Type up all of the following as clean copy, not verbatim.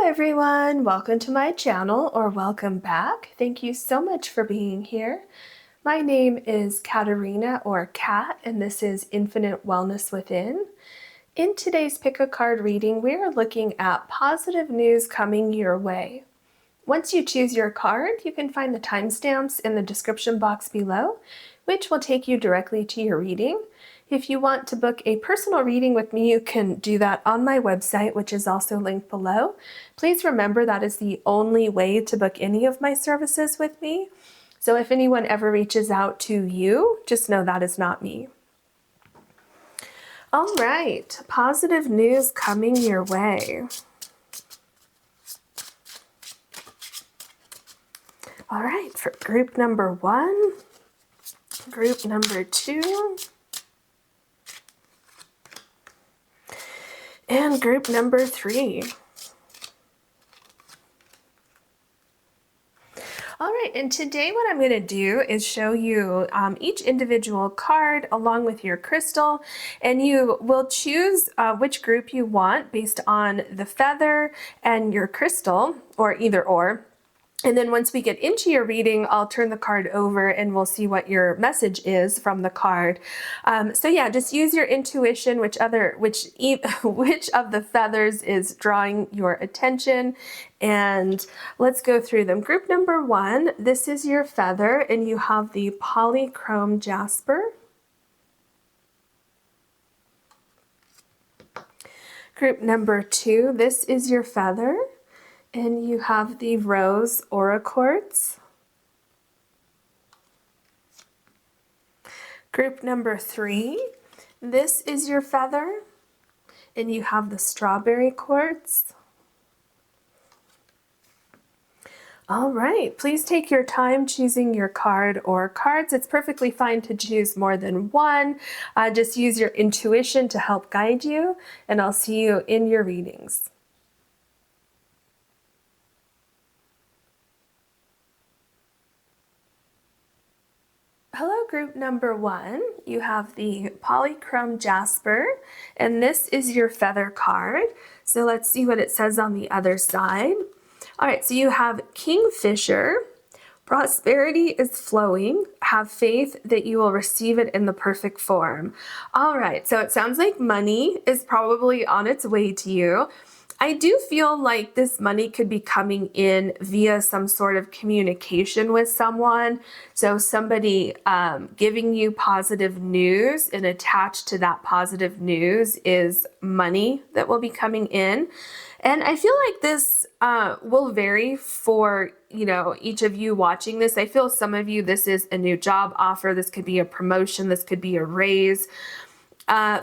everyone, welcome to my channel, or welcome back. Thank you so much for being here. My name is Caterina, or Kat, and this is Infinite Wellness Within. In today's pick a card reading, we are looking at positive news coming your way. Once you choose your card, you can find the timestamps in the description box below, which will take you directly to your reading. If you want to book a personal reading with me, you can do that on my website, which is also linked below. Please remember that is the only way to book any of my services with me. So if anyone ever reaches out to you, just know that is not me. All right, positive news coming your way. All right, for group number 1, group number 2, and group number 3. All right, and today what I'm going to do is show you each individual card along with your crystal, and you will choose which group you want based on the feather and your crystal, or either or. And then once we get into your reading, I'll turn the card over and we'll see what your message is from the card. So yeah, just use your intuition, which of the feathers is drawing your attention, and let's go through them. Group number 1, this is your feather, and you have the Polychrome Jasper. Group number 2, this is your feather, and you have the Rose Aura Quartz. Group number 3, this is your feather, and you have the Strawberry Quartz. All right, please take your time choosing your card or cards. It's perfectly fine to choose more than one. Just use your intuition to help guide you, and I'll see you in your readings. Hello, group number 1. You have the Polychrome Jasper, and this is your feather card. So let's see what it says on the other side. All right, so you have Kingfisher. Prosperity is flowing. Have faith that you will receive it in the perfect form. All right, so it sounds like money is probably on its way to you. I do feel like this money could be coming in via some sort of communication with someone. So somebody giving you positive news, and attached to that positive news is money that will be coming in. And I feel like this will vary for, each of you watching this. I feel some of you, this is a new job offer. This could be a promotion. This could be a raise.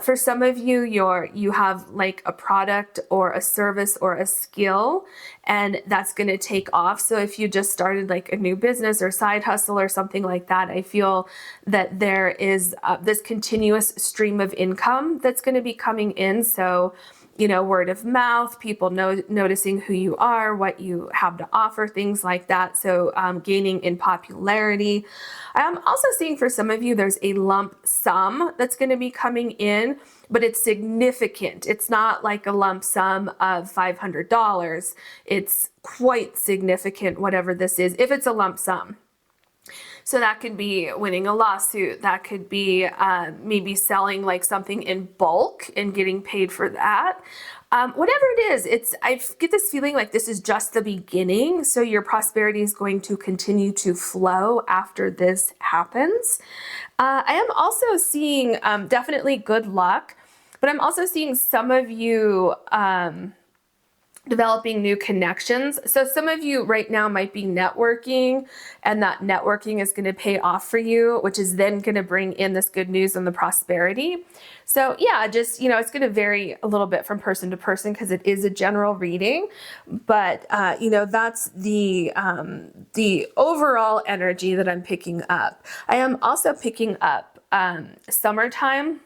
For some of you, you have like a product or a service or a skill, and that's going to take off. So if you just started like a new business or side hustle or something like that, I feel that there is this continuous stream of income that's going to be coming in. So word of mouth, people noticing who you are, what you have to offer, things like that. So gaining in popularity. I'm also seeing for some of you, there's a lump sum that's going to be coming in, but it's significant. It's not like a lump sum of $500. It's quite significant, whatever this is, if it's a lump sum. So that could be winning a lawsuit. That could be maybe selling like something in bulk and getting paid for that. Whatever it is, I get this feeling like this is just the beginning. So your prosperity is going to continue to flow after this happens. I am also seeing definitely good luck, but I'm also seeing some of you developing new connections. So some of you right now might be networking, and that networking is going to pay off for you, which is then going to bring in this good news and the prosperity. So yeah, just, it's going to vary a little bit from person to person because it is a general reading, but that's the overall energy that I'm picking up. I am also picking up summertime,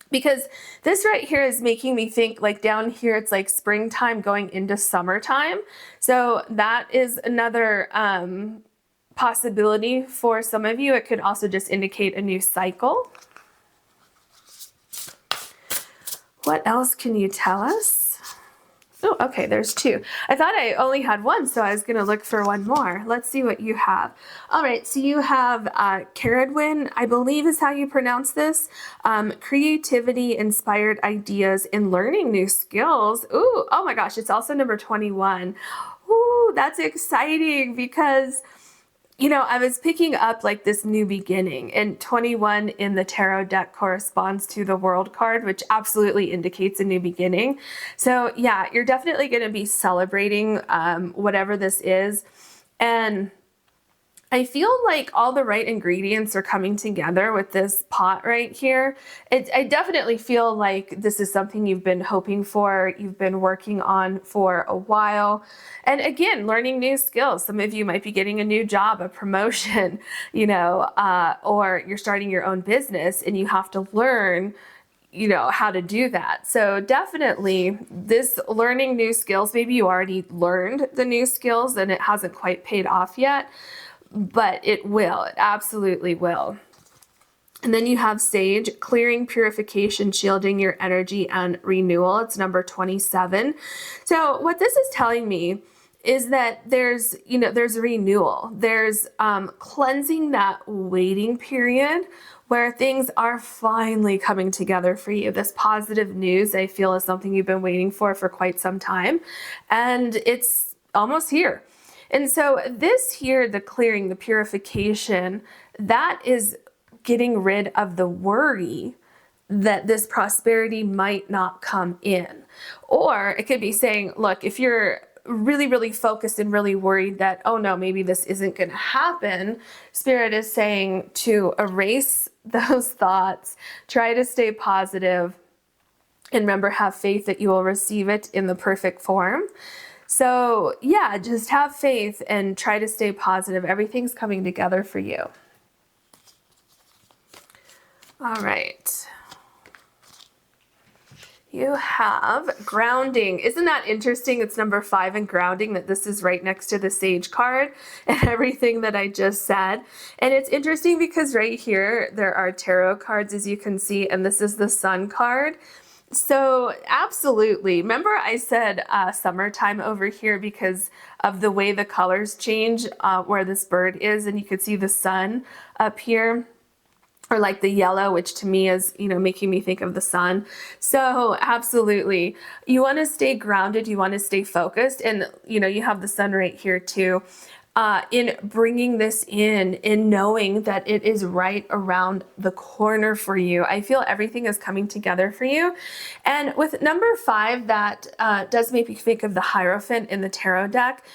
because this right here is making me think like down here, it's like springtime going into summertime. So that is another possibility for some of you. It could also just indicate a new cycle. What else can you tell us? Oh, okay, there's two. I thought I only had one, so I was going to look for one more. Let's see what you have. All right, so you have Cheralyn, I believe is how you pronounce this. Creativity, inspired ideas, and learning new skills. Ooh, oh my gosh, it's also number 21. Ooh, that's exciting because I was picking up like this new beginning, and 21 in the tarot deck corresponds to the World card, which absolutely indicates a new beginning. So yeah, you're definitely going to be celebrating whatever this is. And I feel like all the right ingredients are coming together with this pot right here. I definitely feel like this is something you've been hoping for, you've been working on for a while. And again, learning new skills. Some of you might be getting a new job, a promotion, or you're starting your own business and you have to learn how to do that. So definitely this learning new skills, maybe you already learned the new skills and it hasn't quite paid off yet, but it will. It absolutely will. And then you have Sage, clearing, purification, shielding your energy, and renewal. It's number 27. So what this is telling me is that there's renewal. There's cleansing that waiting period where things are finally coming together for you. This positive news, I feel, is something you've been waiting for quite some time, and it's almost here. And so this here, the clearing, the purification, that is getting rid of the worry that this prosperity might not come in. Or it could be saying, look, if you're really, really focused and really worried that, oh no, maybe this isn't going to happen, Spirit is saying to erase those thoughts, try to stay positive, and remember, have faith that you will receive it in the perfect form. So yeah, just have faith and try to stay positive. Everything's coming together for you. All right. You have grounding. Isn't that interesting? It's number 5 in grounding, that this is right next to the Sage card and everything that I just said. And it's interesting because right here, there are tarot cards, as you can see, and this is the Sun card. So absolutely. Remember I said summertime over here because of the way the colors change where this bird is, and you could see the sun up here, or like the yellow, which to me is, making me think of the sun. So absolutely. You want to stay grounded. You want to stay focused. And, you have the sun right here too. In bringing this in knowing that it is right around the corner for you. I feel everything is coming together for you. And with number 5, that does make me think of the Hierophant in the tarot deck,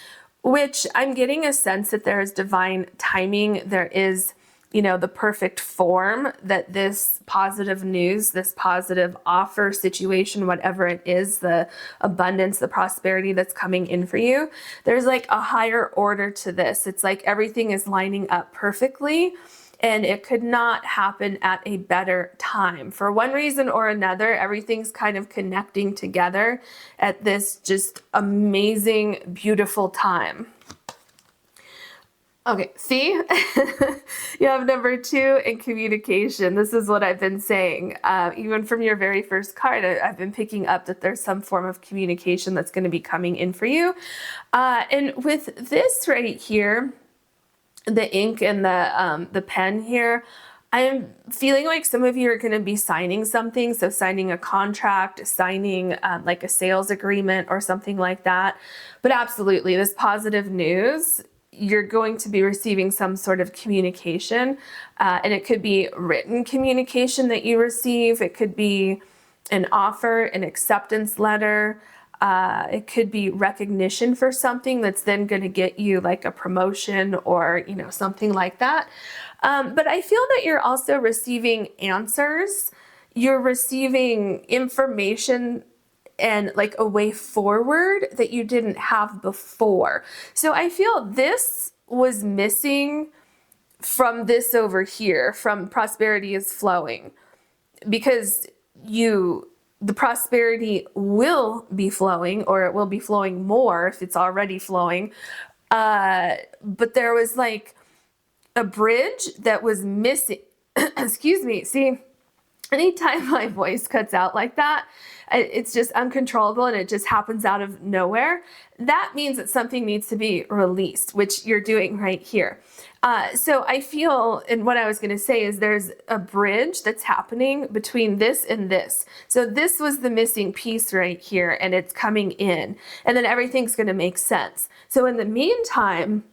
which I'm getting a sense that there is divine timing. There is the perfect form that this positive news, this positive offer situation, whatever it is, the abundance, the prosperity that's coming in for you, there's like a higher order to this. It's like everything is lining up perfectly, and it could not happen at a better time. For one reason or another, everything's kind of connecting together at this just amazing, beautiful time. Okay, see, you have number 2 in communication. This is what I've been saying. Even from your very first card, I've been picking up that there's some form of communication that's going to be coming in for you. And with this right here, the ink and the pen here, I'm feeling like some of you are going to be signing something. So signing a contract, signing like a sales agreement or something like that. But absolutely, this positive news, you're going to be receiving some sort of communication, and it could be written communication that you receive. It could be an offer, an acceptance letter. It could be recognition for something that's then going to get you like a promotion or, something like that. But I feel that you're also receiving answers. You're receiving information and like a way forward that you didn't have before. So I feel this was missing from this over here, from prosperity is flowing, because the prosperity will be flowing, or it will be flowing more if it's already flowing. But there was like a bridge that was missing. Excuse me. See, anytime my voice cuts out like that, it's just uncontrollable and it just happens out of nowhere. That means that something needs to be released, which you're doing right here. So I feel, and what I was going to say is there's a bridge that's happening between this and this. So this was the missing piece right here, and it's coming in, and then everything's going to make sense. So in the meantime,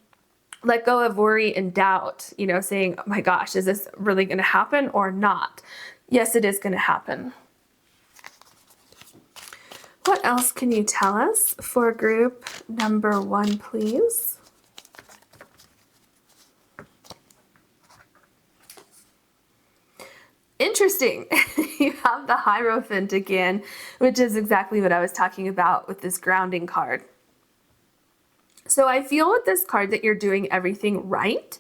let go of worry and doubt, you know, saying, oh my gosh, is this really going to happen or not? Yes, it is going to happen. What else can you tell us for group number 1, please? Interesting. You have the Hierophant again, which is exactly what I was talking about with this grounding card. So I feel with this card that you're doing everything right.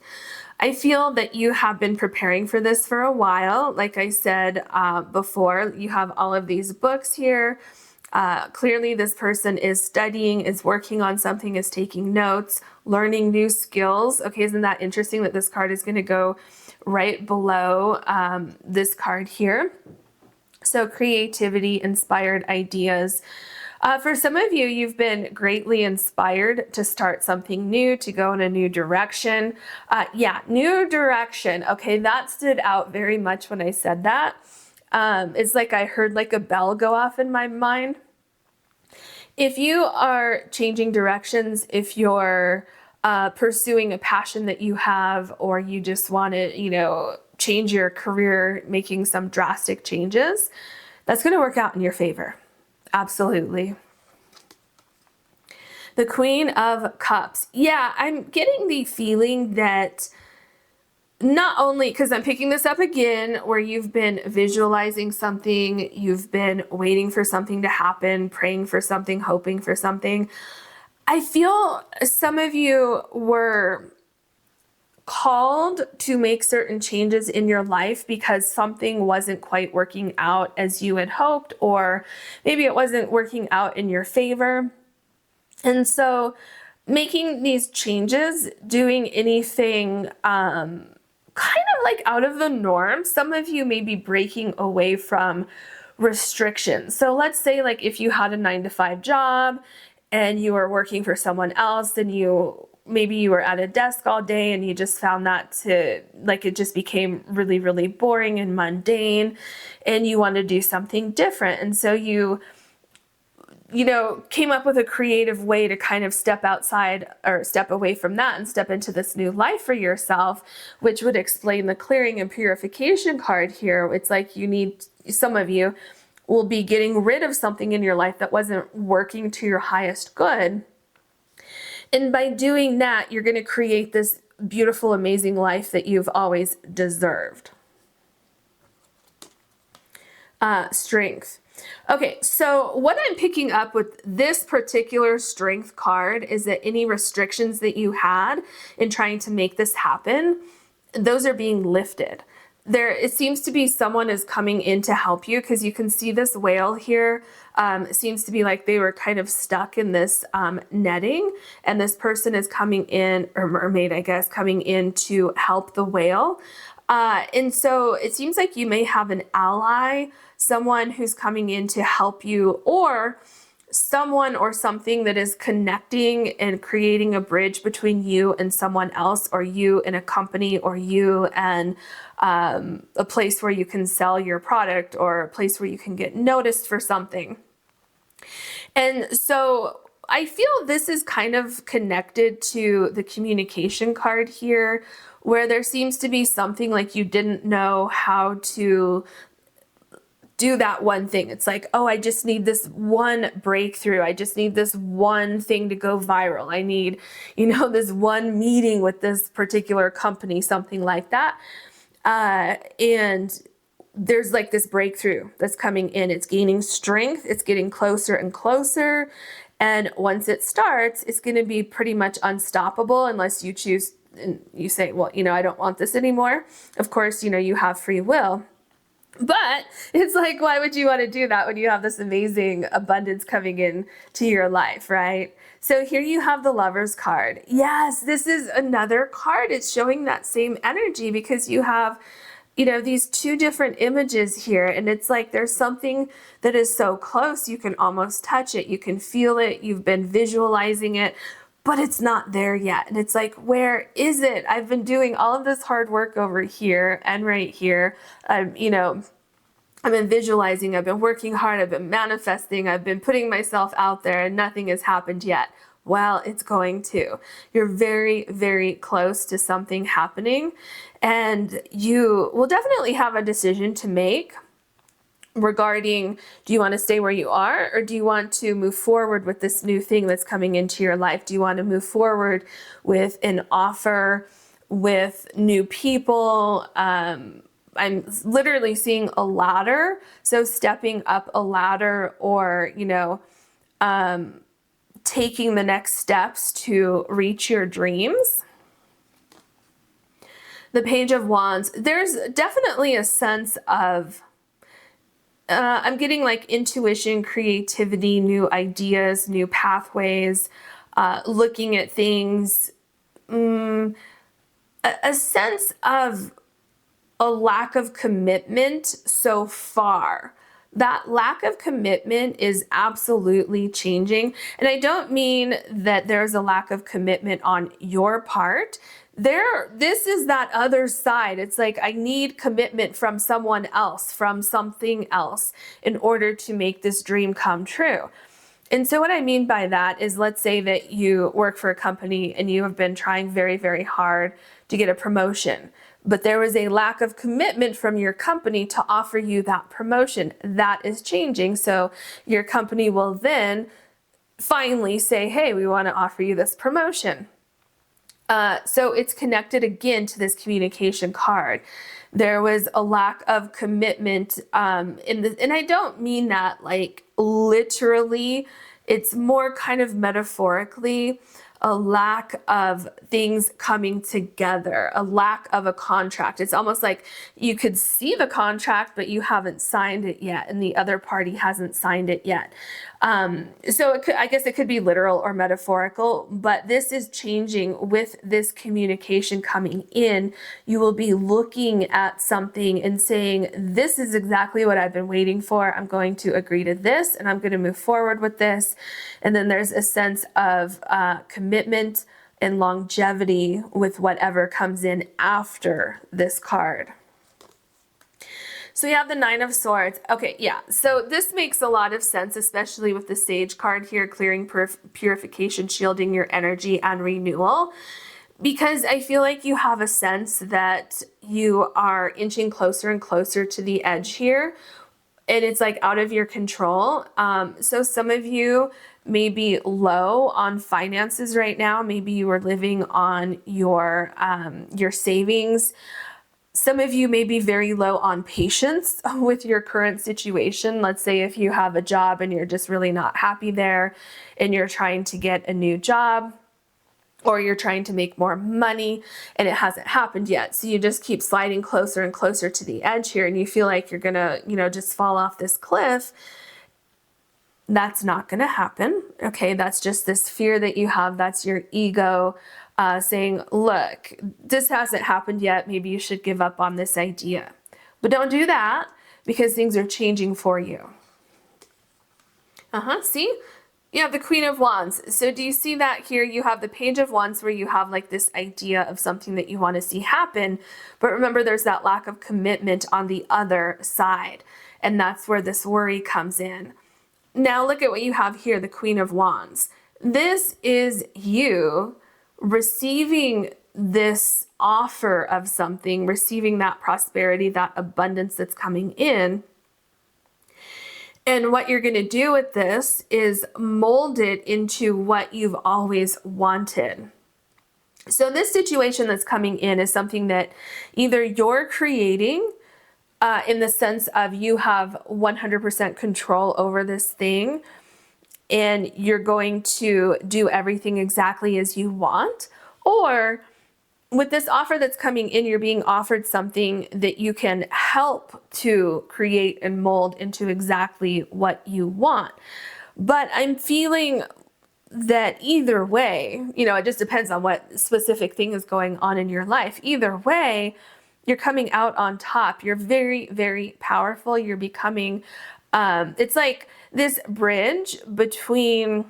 I feel that you have been preparing for this for a while. Like I said before, you have all of these books here. Clearly this person is studying, is working on something, is taking notes, learning new skills. Okay, isn't that interesting that this card is going to go right below this card here? So creativity, inspired ideas. For some of you, you've been greatly inspired to start something new, to go in a new direction. Yeah, new direction. Okay, that stood out very much when I said that. It's like I heard like a bell go off in my mind. If you are changing directions, if you're pursuing a passion that you have, or you just want to, you know, change your career, making some drastic changes, that's going to work out in your favor. Absolutely. The Queen of Cups. Yeah, I'm getting the feeling that not only, because I'm picking this up again, where you've been visualizing something, you've been waiting for something to happen, praying for something, hoping for something. I feel some of you were called to make certain changes in your life because something wasn't quite working out as you had hoped, or maybe it wasn't working out in your favor. And so making these changes, doing anything kind of like out of the norm, some of you may be breaking away from restrictions. So let's say like if you had a 9-to-5 job and you were working for someone else, and maybe you were at a desk all day and you just found that it just became really, really boring and mundane, and you want to do something different. And so you came up with a creative way to kind of step outside or step away from that and step into this new life for yourself, which would explain the clearing and purification card here. It's like some of you will be getting rid of something in your life that wasn't working to your highest good. And by doing that, you're going to create this beautiful, amazing life that you've always deserved. Strength. Okay, so what I'm picking up with this particular strength card is that any restrictions that you had in trying to make this happen, those are being lifted. It seems to be someone is coming in to help you, because you can see this whale here. It seems to be like they were kind of stuck in this netting, and this person is coming in, or mermaid, I guess, coming in to help the whale. And so it seems like you may have an ally, someone who's coming in to help you, or someone or something that is connecting and creating a bridge between you and someone else, or you and a company, or you and a place where you can sell your product, or a place where you can get noticed for something. And so I feel this is kind of connected to the communication card here, where there seems to be something like you didn't know how to do that one thing. It's like, oh, I just need this one breakthrough. I just need this one thing to go viral. I need, this one meeting with this particular company, something like that. And there's like this breakthrough that's coming in. It's gaining strength. It's getting closer and closer. And once it starts, it's going to be pretty much unstoppable unless you choose and you say, well, I don't want this anymore. Of course, you have free will. But it's like, why would you want to do that when you have this amazing abundance coming in to your life, right? So here you have the Lover's card. Yes, this is another card. It's showing that same energy, because you have these two different images here, and it's like there's something that is so close you can almost touch it, you can feel it, you've been visualizing it, but it's not there yet. And it's like, where is it? I've been doing all of this hard work over here and right here. I've been visualizing, I've been working hard, I've been manifesting, I've been putting myself out there, and nothing has happened yet. Well, it's going to. You're very, very close to something happening, and you will definitely have a decision to make regarding, do you want to stay where you are, or do you want to move forward with this new thing that's coming into your life? Do you want to move forward with an offer, with new people? I'm literally seeing a ladder, so stepping up a ladder, or taking the next steps to reach your dreams. The Page of Wands, there's definitely a sense of, I'm getting like intuition, creativity, new ideas, new pathways, looking at things, a sense of a lack of commitment so far. That lack of commitment is absolutely changing. And I don't mean that there's a lack of commitment on your part. This is that other side. It's like, I need commitment from someone else, from something else, in order to make this dream come true. And so what I mean by that is, let's say that you work for a company and you have been trying very, very hard to get a promotion, but there was a lack of commitment from your company to offer you that promotion. That is changing. So your company will then finally say, hey, we want to offer you this promotion. So it's connected again to this communication card. There was a lack of commitment and I don't mean that like literally, it's more kind of metaphorically, a lack of things coming together, a lack of a contract. It's almost like you could see the contract, but you haven't signed it yet, and the other party hasn't signed it yet. So I guess it could be literal or metaphorical, but this is changing with this communication coming in. You will be looking at something and saying, this is exactly what I've been waiting for. I'm going to agree to this, and I'm going to move forward with this. And then there's a sense of commitment and longevity with whatever comes in after this card. So you have the Nine of Swords. Okay, yeah. So this makes a lot of sense, especially with the Sage card here, clearing, purification, shielding your energy, and renewal. Because I feel like you have a sense that you are inching closer and closer to the edge here, and it's like out of your control. So some of you may be low on finances right now. Maybe you are living on your savings. Some of you may be very low on patience with your current situation. Let's say if you have a job and you're just really not happy there, and you're trying to get a new job, or you're trying to make more money and it hasn't happened yet. So you just keep sliding closer and closer to the edge here, and you feel like you're gonna, just fall off this cliff. That's not gonna happen. Okay, that's just this fear that you have. That's your ego saying, look, this hasn't happened yet. Maybe you should give up on this idea. But don't do that, because things are changing for you. See? You have the Queen of Wands. So do you see that here? You have the Page of Wands, where you have like this idea of something that you want to see happen. But remember, there's that lack of commitment on the other side. And that's where this worry comes in. Now look at what you have here, the Queen of Wands. This is you receiving this offer of something, receiving that prosperity, that abundance that's coming in. And what you're going to do with this is mold it into what you've always wanted. So this situation that's coming in is something that either you're creating, in the sense of you have 100% control over this thing, and you're going to do everything exactly as you want, or with this offer that's coming in, you're being offered something that you can help to create and mold into exactly what you want. But I'm feeling that either way, it just depends on what specific thing is going on in your life. Either way, you're coming out on top. You're very, very powerful. You're becoming, it's like this bridge between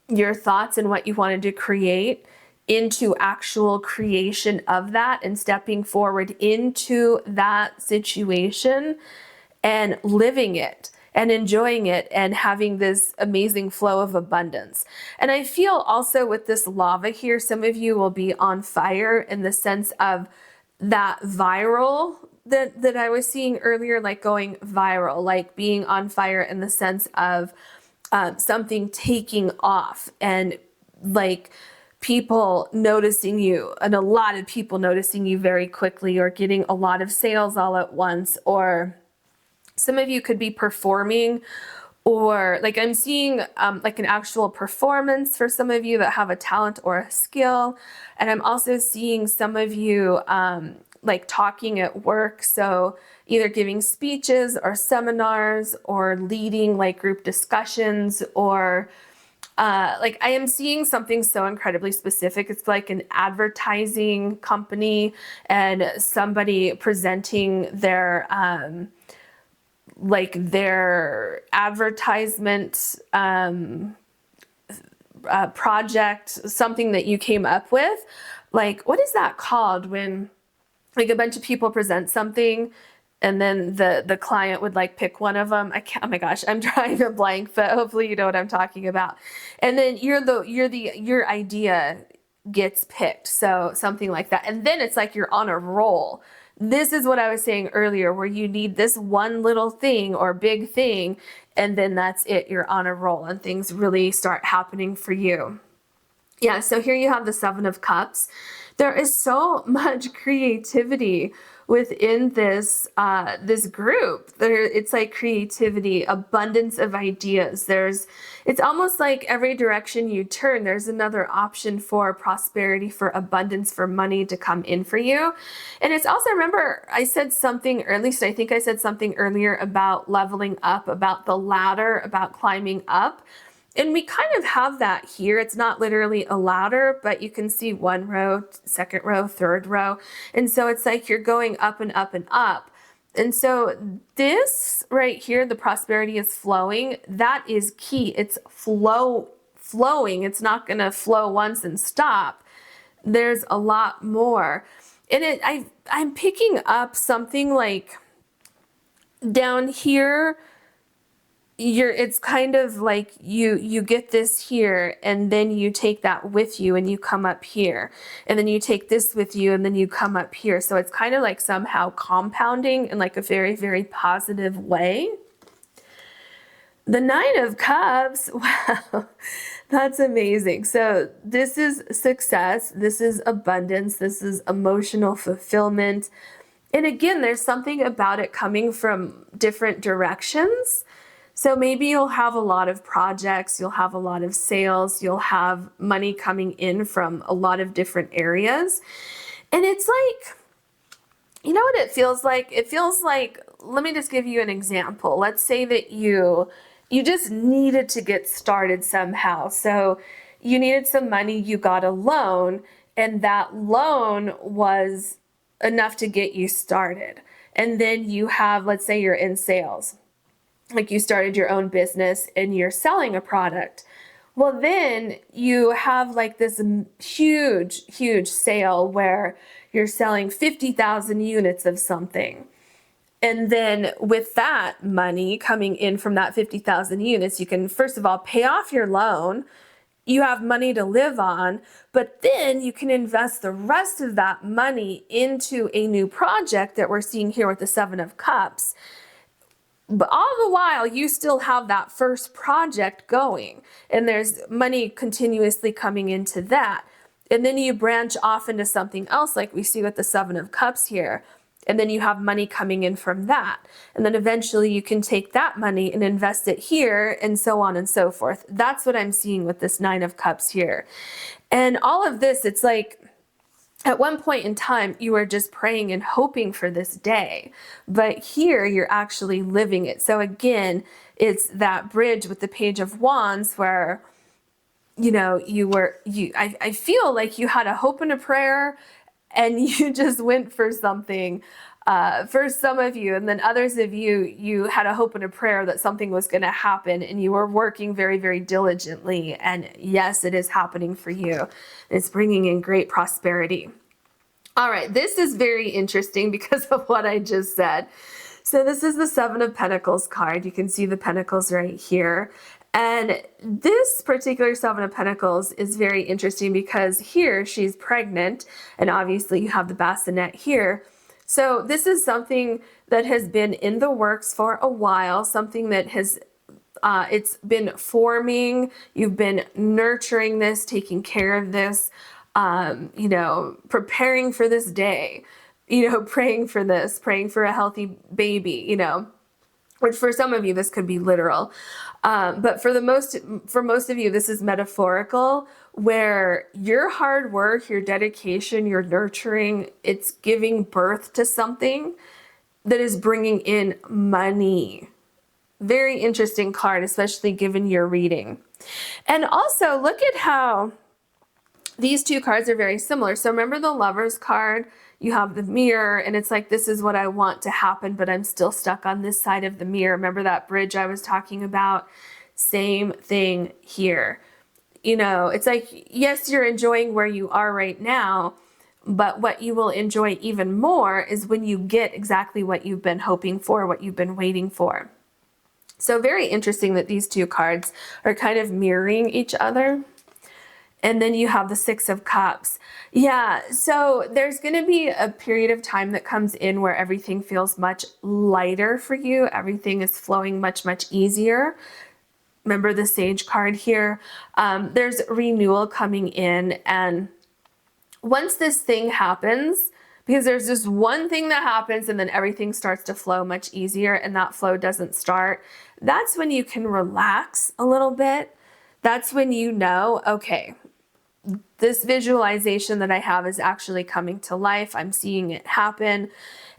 your thoughts and what you wanted to create into actual creation of that and stepping forward into that situation and living it and enjoying it and having this amazing flow of abundance. And I feel also with this lava here, some of you will be on fire in the sense of that viral that I was seeing earlier, like going viral, like being on fire in the sense of something taking off and like people noticing you, and a lot of people noticing you very quickly, or getting a lot of sales all at once, or some of you could be performing, or like I'm seeing like an actual performance for some of you that have a talent or a skill. And I'm also seeing some of you like talking at work. So either giving speeches or seminars or leading like group discussions, or like I am seeing something so incredibly specific. It's like an advertising company and somebody presenting their like their advertisement project, something that you came up with. Like, what is that called when like a bunch of people present something and then the client would like pick one of them? I can't, oh my gosh, I'm drawing a blank, but hopefully you know what I'm talking about. And then your idea gets picked. So something like that. And then it's like you're on a roll. This is what I was saying earlier, where you need this one little thing or big thing, and then that's it. You're on a roll and things really start happening for you. Yeah, so here you have the Seven of Cups. There is so much creativity within this this group. It's like creativity, abundance of ideas. It's almost like every direction you turn, there's another option for prosperity, for abundance, for money to come in for you. And it's also, remember, I said something, or at least I think I said something earlier about leveling up, about the ladder, about climbing up. And we kind of have that here. It's not literally a ladder, but you can see one row, second row, third row. And so it's like you're going up and up and up. And so this right here, the prosperity is flowing. That is key. It's flowing. It's not going to flow once and stop. There's a lot more. And I'm picking up something like down here. It's kind of like you get this here, and then you take that with you and you come up here, and then you take this with you and then you come up here. So it's kind of like somehow compounding in like a very, very positive way. The Nine of Cups, wow, that's amazing. So this is success, this is abundance, this is emotional fulfillment. And again, there's something about it coming from different directions. So maybe you'll have a lot of projects, you'll have a lot of sales, you'll have money coming in from a lot of different areas. And it's like, you know what it feels like? It feels like, let me just give you an example. Let's say that you just needed to get started somehow. So you needed some money, you got a loan, and that loan was enough to get you started. And then you have, let's say you're in sales. Like you started your own business and you're selling a product. Well, then you have like this huge, huge sale where you're selling 50,000 units of something. And then with that money coming in from that 50,000 units, you can first of all pay off your loan. You have money to live on, but then you can invest the rest of that money into a new project that we're seeing here with the Seven of Cups. But all the while, you still have that first project going, and there's money continuously coming into that. And then you branch off into something else, like we see with the Seven of Cups here. And then you have money coming in from that. And then eventually you can take that money and invest it here, and so on and so forth. That's what I'm seeing with this Nine of Cups here. And all of this, it's like, at one point in time, you were just praying and hoping for this day, but here you're actually living it. So again, it's that bridge with the Page of Wands where, you know, I feel like you had a hope and a prayer, and you just went for something. For some of you, and then others of you, you had a hope and a prayer that something was going to happen, and you were working very, very diligently. And yes, it is happening for you. It's bringing in great prosperity. All right, this is very interesting because of what I just said. So this is the Seven of Pentacles card. You can see the pentacles right here. And this particular Seven of Pentacles is very interesting because here she's pregnant, and obviously you have the bassinet here. So this is something that has been in the works for a while, something that has it's been forming. You've been nurturing this, taking care of this, you know, preparing for this day, you know, praying for this, praying for a healthy baby, you know, which for some of you, this could be literal. But for most of you, this is metaphorical, where your hard work, your dedication, your nurturing, it's giving birth to something that is bringing in money. Very interesting card, especially given your reading. And also look at how these two cards are very similar. So remember the Lover's card? You have the mirror, and it's like, this is what I want to happen, but I'm still stuck on this side of the mirror. Remember that bridge I was talking about? Same thing here. You know, it's like, yes, you're enjoying where you are right now, but what you will enjoy even more is when you get exactly what you've been hoping for, what you've been waiting for. So very interesting that these two cards are kind of mirroring each other. And then you have the Six of Cups. Yeah, so there's going to be a period of time that comes in where everything feels much lighter for you. Everything is flowing much, much easier. Remember the Sage card here? There's renewal coming in. And once this thing happens, because there's just one thing that happens and then everything starts to flow much easier, and that flow doesn't start, that's when you can relax a little bit. That's when you know, okay, this visualization that I have is actually coming to life. I'm seeing it happen.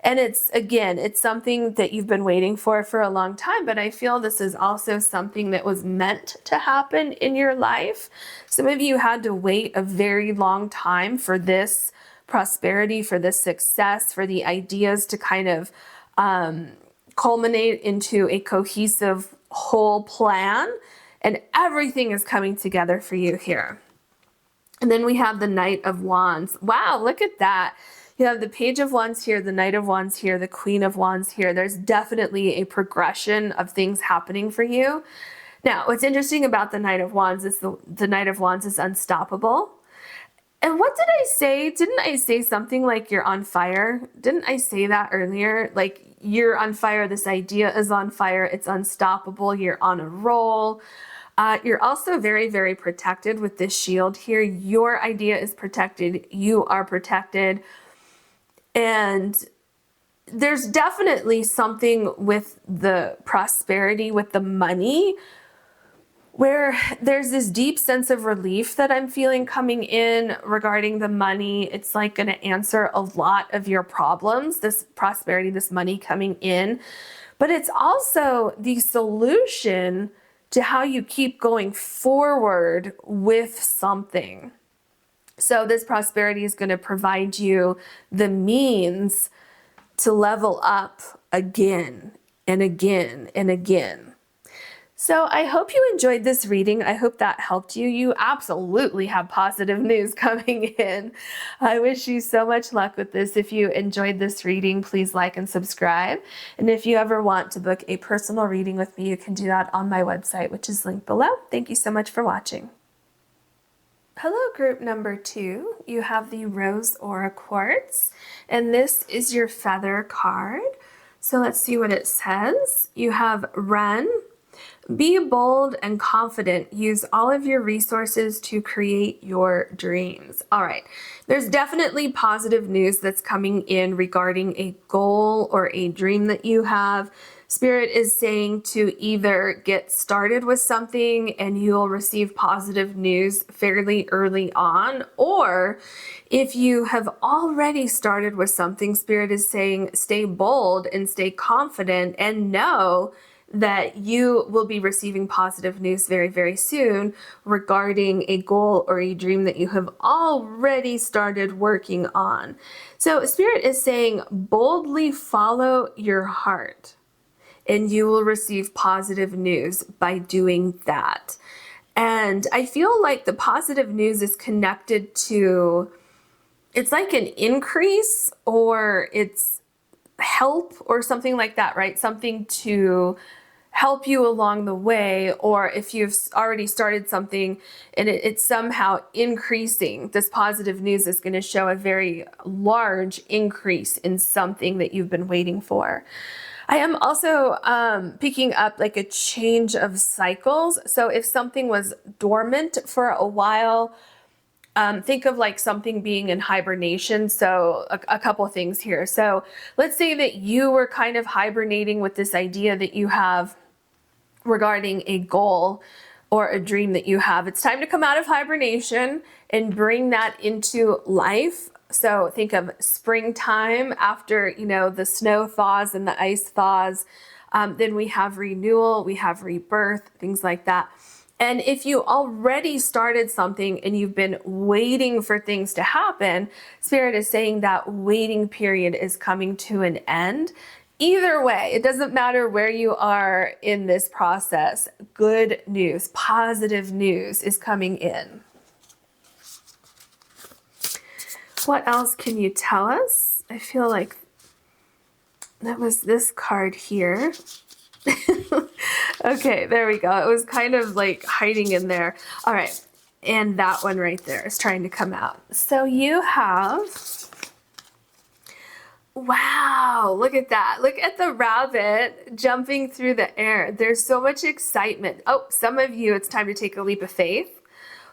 And it's, again, it's something that you've been waiting for a long time, but I feel this is also something that was meant to happen in your life. Some of you had to wait a very long time for this prosperity, for this success, for the ideas to kind of culminate into a cohesive whole plan. And everything is coming together for you here. And then we have the Knight of Wands. Wow, look at that. You have the Page of Wands here, the Knight of Wands here, the Queen of Wands here. There's definitely a progression of things happening for you. Now, what's interesting about the Knight of Wands is the Knight of Wands is unstoppable. And what did I say? Didn't I say something like you're on fire? Didn't I say that earlier? Like, you're on fire. This idea is on fire. It's unstoppable. You're on a roll. You're also very, very protected with this shield here. Your idea is protected. You are protected. And there's definitely something with the prosperity, with the money, where there's this deep sense of relief that I'm feeling coming in regarding the money. It's like going to answer a lot of your problems, this prosperity, this money coming in. But it's also the solution to how you keep going forward with something. So this prosperity is going to provide you the means to level up again and again and again. So I hope you enjoyed this reading. I hope that helped you. You absolutely have positive news coming in. I wish you so much luck with this. If you enjoyed this reading, please like and subscribe. And if you ever want to book a personal reading with me, you can do that on my website, which is linked below. Thank you so much for watching. Hello, group number 2. You have the Rose Aura Quartz, and this is your feather card. So let's see what it says. You have Run. Be bold and confident. Use all of your resources to create your dreams. All right. There's definitely positive news that's coming in regarding a goal or a dream that you have. Spirit is saying to either get started with something and you'll receive positive news fairly early on, or if you have already started with something, Spirit is saying stay bold and stay confident and know that you will be receiving positive news very, very soon regarding a goal or a dream that you have already started working on. So Spirit is saying, boldly follow your heart, and you will receive positive news by doing that. And I feel like the positive news is connected to, it's like an increase, or it's help or something like that, right? Something to help you along the way, or if you've already started something and it's somehow increasing, this positive news is going to show a very large increase in something that you've been waiting for. I am also picking up like a change of cycles. So if something was dormant for a while, think of like something being in hibernation. So a couple of things here. So let's say that you were kind of hibernating with this idea that you have regarding a goal or a dream that you have. It's time to come out of hibernation and bring that into life. So think of springtime after, you know, the snow thaws and the ice thaws. Then we have renewal, we have rebirth, things like that. And if you already started something and you've been waiting for things to happen, Spirit is saying that waiting period is coming to an end. Either way, it doesn't matter where you are in this process. Good news, positive news is coming in. What else can you tell us? I feel like that was this card here. Okay, there we go. It was kind of like hiding in there. All right, and that one right there is trying to come out. So you have, wow, look at that. Look at the rabbit jumping through the air. There's so much excitement. Oh, some of you, it's time to take a leap of faith.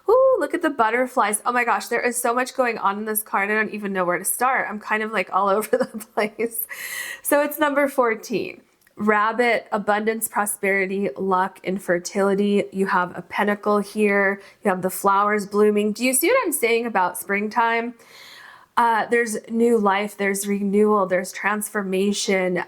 Ooh, look at the butterflies. Oh my gosh, there is so much going on in this card. I don't even know where to start. I'm kind of like all over the place. So it's number 14. Rabbit, abundance, prosperity, luck, and fertility. You have a pentacle here. You have the flowers blooming. Do you see what I'm saying about springtime? There's new life, there's renewal, there's transformation.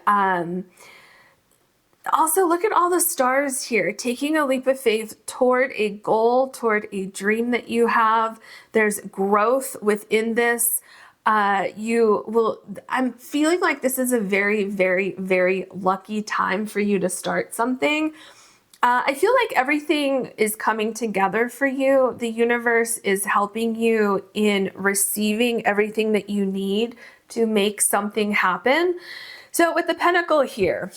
Also, look at all the stars here, taking a leap of faith toward a goal, toward a dream that you have. There's growth within this. I'm feeling like this is a very, very, very lucky time for you to start something. I feel like everything is coming together for you. The universe is helping you in receiving everything that you need to make something happen. So with the pentacle here,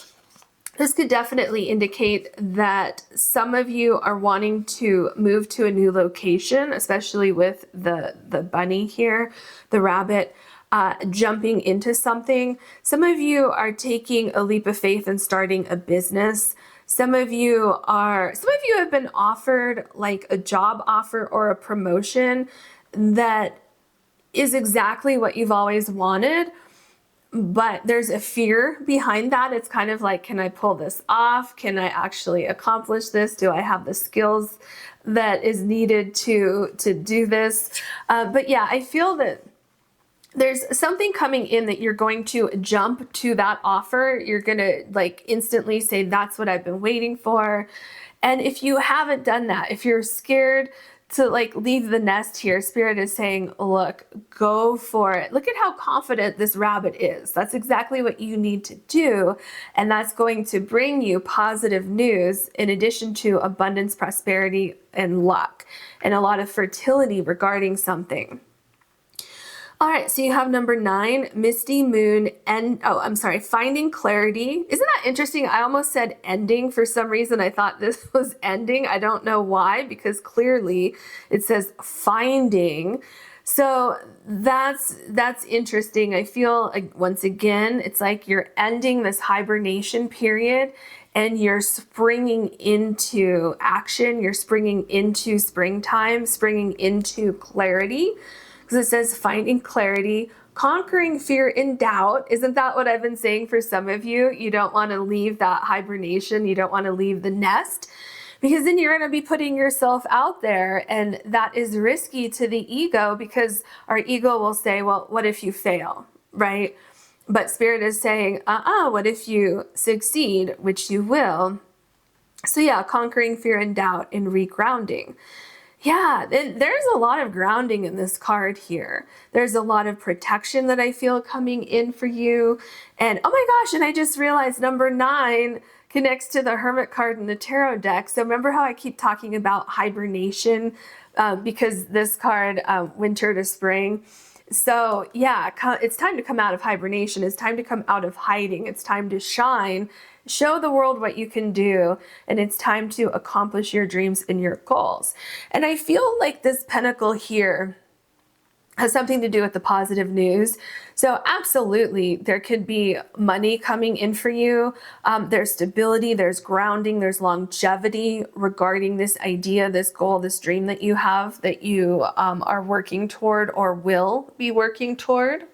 this could definitely indicate that some of you are wanting to move to a new location, especially with the bunny here, the rabbit, jumping into something. Some of you are taking a leap of faith and starting a business. Some of you have been offered like a job offer or a promotion that is exactly what you've always wanted, but there's a fear behind that. It's kind of like, can I pull this off? Can I actually accomplish this? Do I have the skills that is needed to do this? But yeah, I feel that there's something coming in that you're going to jump to that offer. You're going to like instantly say, that's what I've been waiting for. And if you haven't done that, if you're scared to like leave the nest here, Spirit is saying, look, go for it. Look at how confident this rabbit is. That's exactly what you need to do. And that's going to bring you positive news in addition to abundance, prosperity, and luck, and a lot of fertility regarding something. All right, so you have number 9, Misty Moon, and Finding Clarity. Isn't that interesting? I almost said ending. For some reason, I thought this was ending. I don't know why, because clearly it says finding. So that's interesting. I feel like, once again, it's like you're ending this hibernation period and you're springing into action. You're springing into springtime, springing into clarity. Because it says finding clarity, conquering fear and doubt. Isn't that what I've been saying for some of you? You don't want to leave that hibernation. You don't want to leave the nest, because then you're going to be putting yourself out there, and that is risky to the ego, because our ego will say, well, what if you fail, right? But Spirit is saying, what if you succeed, which you will? So yeah, conquering fear and doubt and regrounding. Yeah, and there's a lot of grounding in this card here. There's a lot of protection that I feel coming in for you. And oh my gosh, and I just realized number 9 connects to the Hermit card in the tarot deck. So remember how I keep talking about hibernation because this card, winter to spring. So yeah, it's time to come out of hibernation. It's time to come out of hiding. It's time to shine, show the world what you can do, and it's time to accomplish your dreams and your goals. And I feel like this pentacle here has something to do with the positive news. So absolutely, there could be money coming in for you. There's stability, there's grounding, there's longevity regarding this idea, this goal, this dream that you have, that you are working toward or will be working toward.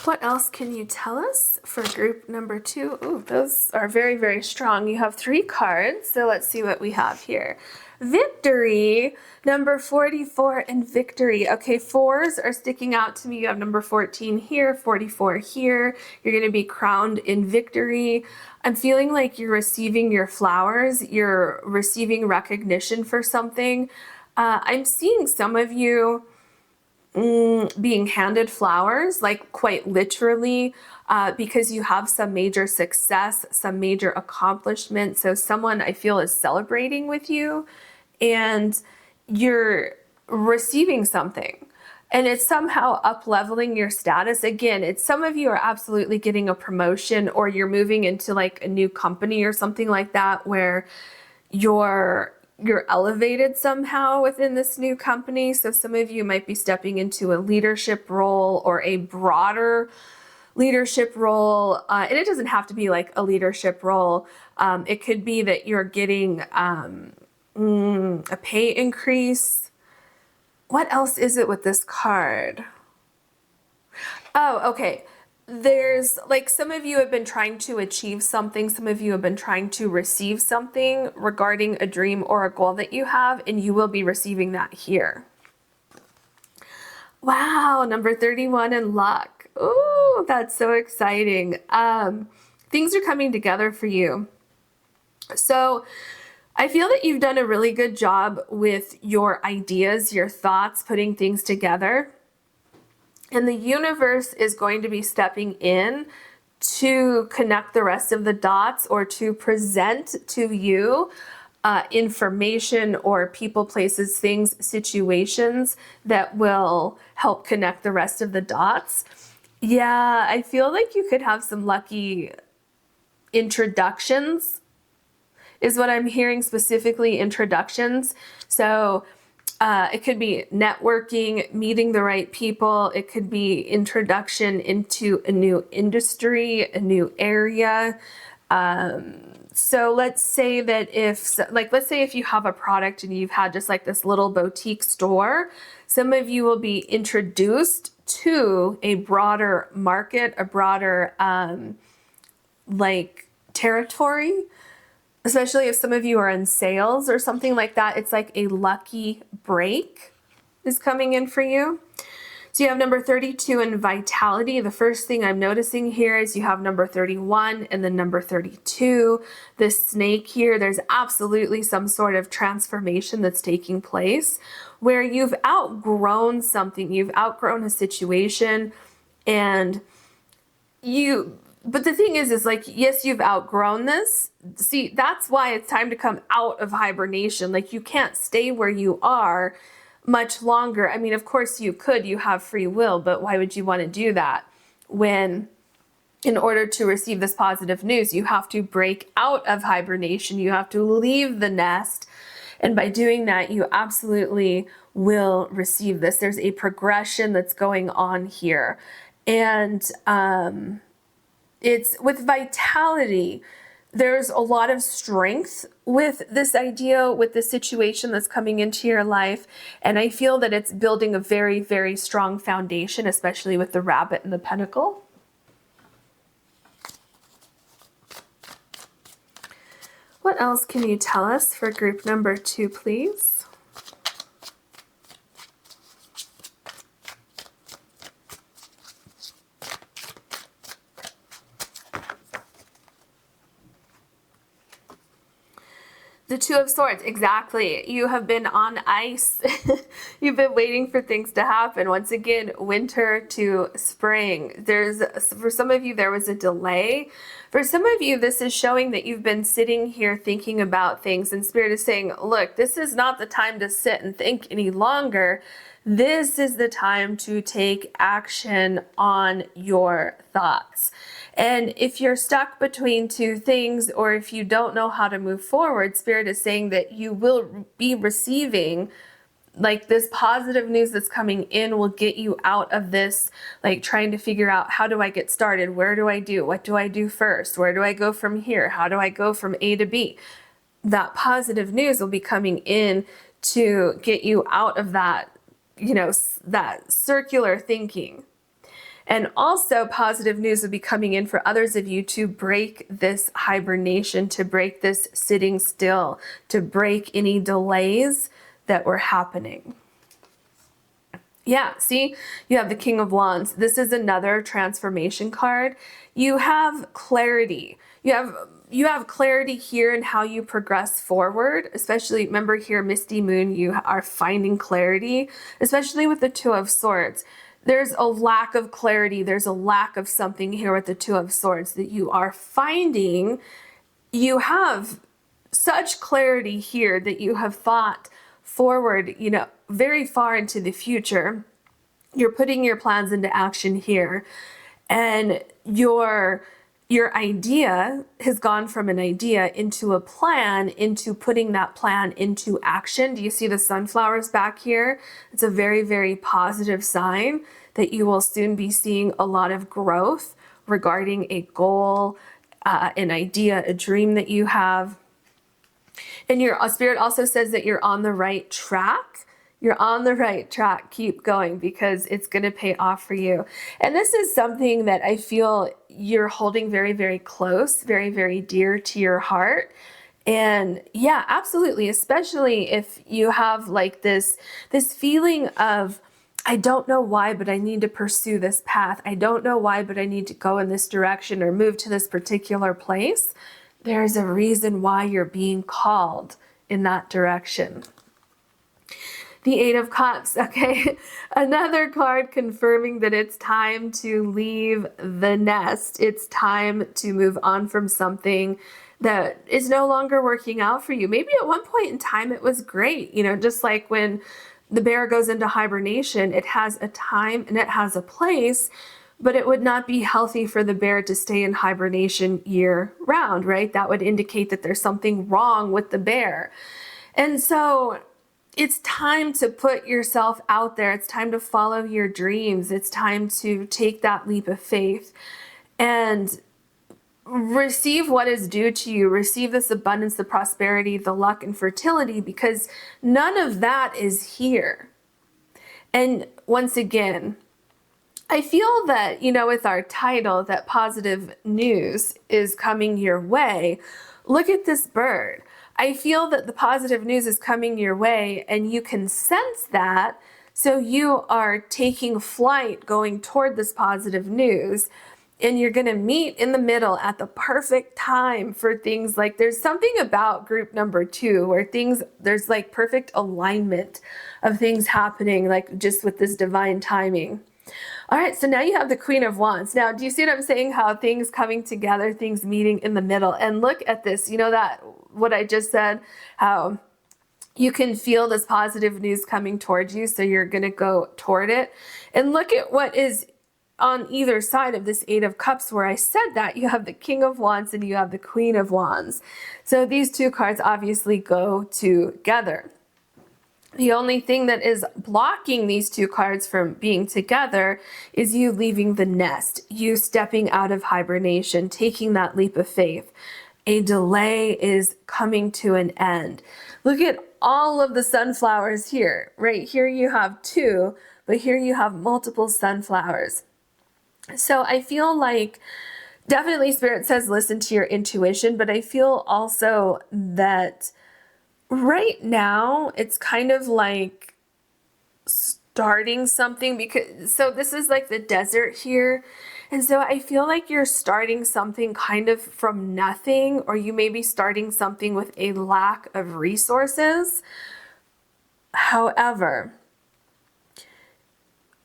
What else can you tell us for group number 2? Ooh, those are very, very strong. You have 3 cards, so let's see what we have here. Victory, number 44, and victory. Okay, 4s are sticking out to me. You have number 14 here, 44 here. You're going to be crowned in victory. I'm feeling like you're receiving your flowers. You're receiving recognition for something. I'm seeing some of you being handed flowers, like quite literally, because you have some major success, some major accomplishment. So someone I feel is celebrating with you and you're receiving something and it's somehow up leveling your status. Again, it's some of you are absolutely getting a promotion or you're moving into like a new company or something like that where you're elevated somehow within this new company. So some of you might be stepping into a leadership role or a broader leadership role. And it doesn't have to be like a leadership role. It could be that you're getting a pay increase. What else is it with this card? Oh, okay. There's like some of you have been trying to achieve something. Some of you have been trying to receive something regarding a dream or a goal that you have, and you will be receiving that here. Wow, number 31 in luck. Ooh, that's so exciting. Things are coming together for you. So I feel that you've done a really good job with your ideas, your thoughts, putting things together. And the universe is going to be stepping in to connect the rest of the dots or to present to you information or people, places, things, situations that will help connect the rest of the dots. Yeah, I feel like you could have some lucky introductions is what I'm hearing, specifically introductions. So it could be networking, meeting the right people. It could be introduction into a new industry, a new area. So let's say that let's say if you have a product and you've had just like this little boutique store, some of you will be introduced to a broader market, a broader like territory. Especially if some of you are in sales or something like that, it's like a lucky break is coming in for you. So you have number 32 in vitality. The first thing I'm noticing here is you have number 31 and then number 32. This snake here, there's absolutely some sort of transformation that's taking place where you've outgrown something, you've outgrown a situation, and but the thing is like, yes, you've outgrown this. See, that's why it's time to come out of hibernation. Like you can't stay where you are much longer. I mean, of course you could, you have free will, but why would you want to do that when in order to receive this positive news, you have to break out of hibernation. You have to leave the nest. And by doing that, you absolutely will receive this. There's a progression that's going on here. And, it's with vitality, there's a lot of strength with this idea, with the situation that's coming into your life. And I feel that it's building a very, very strong foundation, especially with the rabbit and the pentacle. What else can you tell us for group number 2, please? The Two of Swords, exactly. You have been on ice. You've been waiting for things to happen. Once again, winter to spring. For some of you, there was a delay. For some of you, this is showing that you've been sitting here thinking about things, and Spirit is saying, look, this is not the time to sit and think any longer. This is the time to take action on your thoughts. And if you're stuck between two things, or if you don't know how to move forward, Spirit is saying that you will be receiving, like, this positive news that's coming in will get you out of this, like, trying to figure out, how do I get started? Where do I do? What do I do first? Where do I go from here? How do I go from A to B? That positive news will be coming in to get you out of that, that circular thinking. And also positive news will be coming in for others of you to break this hibernation, to break this sitting still, to break any delays that were happening. Yeah, see, you have the King of Wands. This is another transformation card. You have clarity. You have clarity here in how you progress forward, especially, remember here, Misty Moon, you are finding clarity, especially with the Two of Swords. There's a lack of clarity. There's a lack of something here with the Two of Swords that you are finding. You have such clarity here that you have thought forward, very far into the future. You're putting your plans into action here, and your idea has gone from an idea into a plan, into putting that plan into action. Do you see the sunflowers back here? It's a very, very positive sign that you will soon be seeing a lot of growth regarding a goal, an idea, a dream that you have. And your Spirit also says that you're on the right track. You're on the right track. Keep going, because it's going to pay off for you. And this is something that I feel you're holding very, very close, very, very dear to your heart. And yeah, absolutely. Especially if you have like this feeling of, I don't know why, but I need to pursue this path. I don't know why, but I need to go in this direction or move to this particular place. There's a reason why you're being called in that direction. The Eight of Cups, okay? Another card confirming that it's time to leave the nest. It's time to move on from something that is no longer working out for you. Maybe at one point in time it was great, just like when the bear goes into hibernation, it has a time and it has a place, but it would not be healthy for the bear to stay in hibernation year round, right? That would indicate that there's something wrong with the bear. And so it's time to put yourself out there. It's time to follow your dreams. It's time to take that leap of faith and receive what is due to you. Receive this abundance, the prosperity, the luck, and fertility, because none of that is here. And once again, I feel that, with our title, that positive news is coming your way. Look at this bird. I feel that the positive news is coming your way, and you can sense that. So you are taking flight going toward this positive news, and you're going to meet in the middle at the perfect time for things. Like, there's something about group number 2 where there's like perfect alignment of things happening, like just with this divine timing. All right, so now you have the Queen of Wands. Now, do you see what I'm saying? How things coming together, things meeting in the middle. And look at this, that what I just said, how you can feel this positive news coming towards you, so you're going to go toward it. And look at what is on either side of this Eight of Cups, where I said that you have the King of Wands and you have the Queen of Wands. So these two cards obviously go together. The only thing that is blocking these two cards from being together is you leaving the nest, you stepping out of hibernation, taking that leap of faith. A delay is coming to an end. Look at all of the sunflowers here. Right here you have 2, but here you have multiple sunflowers. So I feel like definitely Spirit says listen to your intuition, but I feel also that right now it's kind of like starting something, because so this is like the desert here, And so I feel like you're starting something kind of from nothing, or you may be starting something with a lack of resources. However,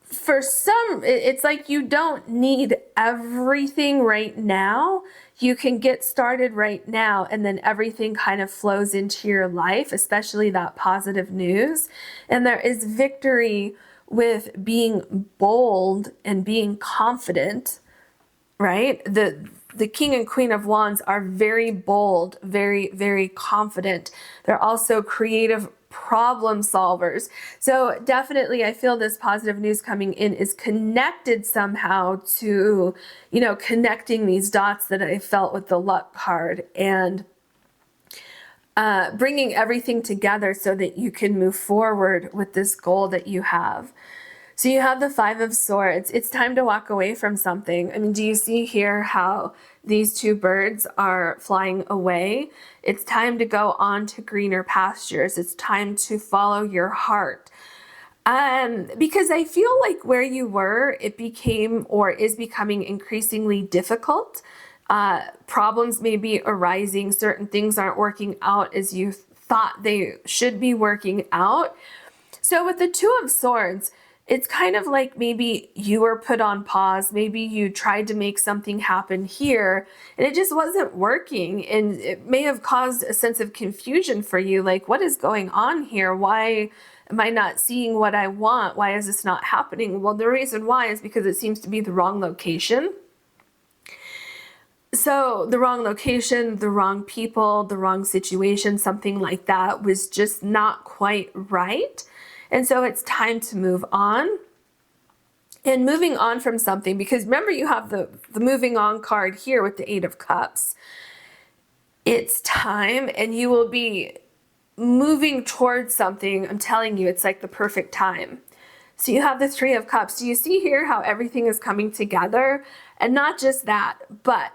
for some, it's like you don't need everything right now. You can get started right now, and then everything kind of flows into your life, especially that positive news. And there is victory with being bold and being confident, right? The King and Queen of Wands are very bold, very, very confident. They're also creative problem solvers. So definitely I feel this positive news coming in is connected somehow to, connecting these dots that I felt with the luck card, and bringing everything together so that you can move forward with this goal that you have. So you have the Five of Swords. It's time to walk away from something. I mean, do you see here how these two birds are flying away? It's time to go on to greener pastures. It's time to follow your heart. Because I feel like where you were, it became or is becoming increasingly difficult. Problems may be arising. Certain things aren't working out as you thought they should be working out. So with the Two of Swords, it's kind of like maybe you were put on pause. Maybe you tried to make something happen here and it just wasn't working. And it may have caused a sense of confusion for you. Like, what is going on here? Why am I not seeing what I want? Why is this not happening? Well, the reason why is because it seems to be the wrong location. So the wrong location, the wrong people, the wrong situation, something like that was just not quite right. And so it's time to move on. And moving on from something, because remember you have the moving on card here with the Eight of Cups. It's time, and you will be moving towards something. I'm telling you, it's like the perfect time. So you have the Three of Cups. Do you see here how everything is coming together? And not just that, but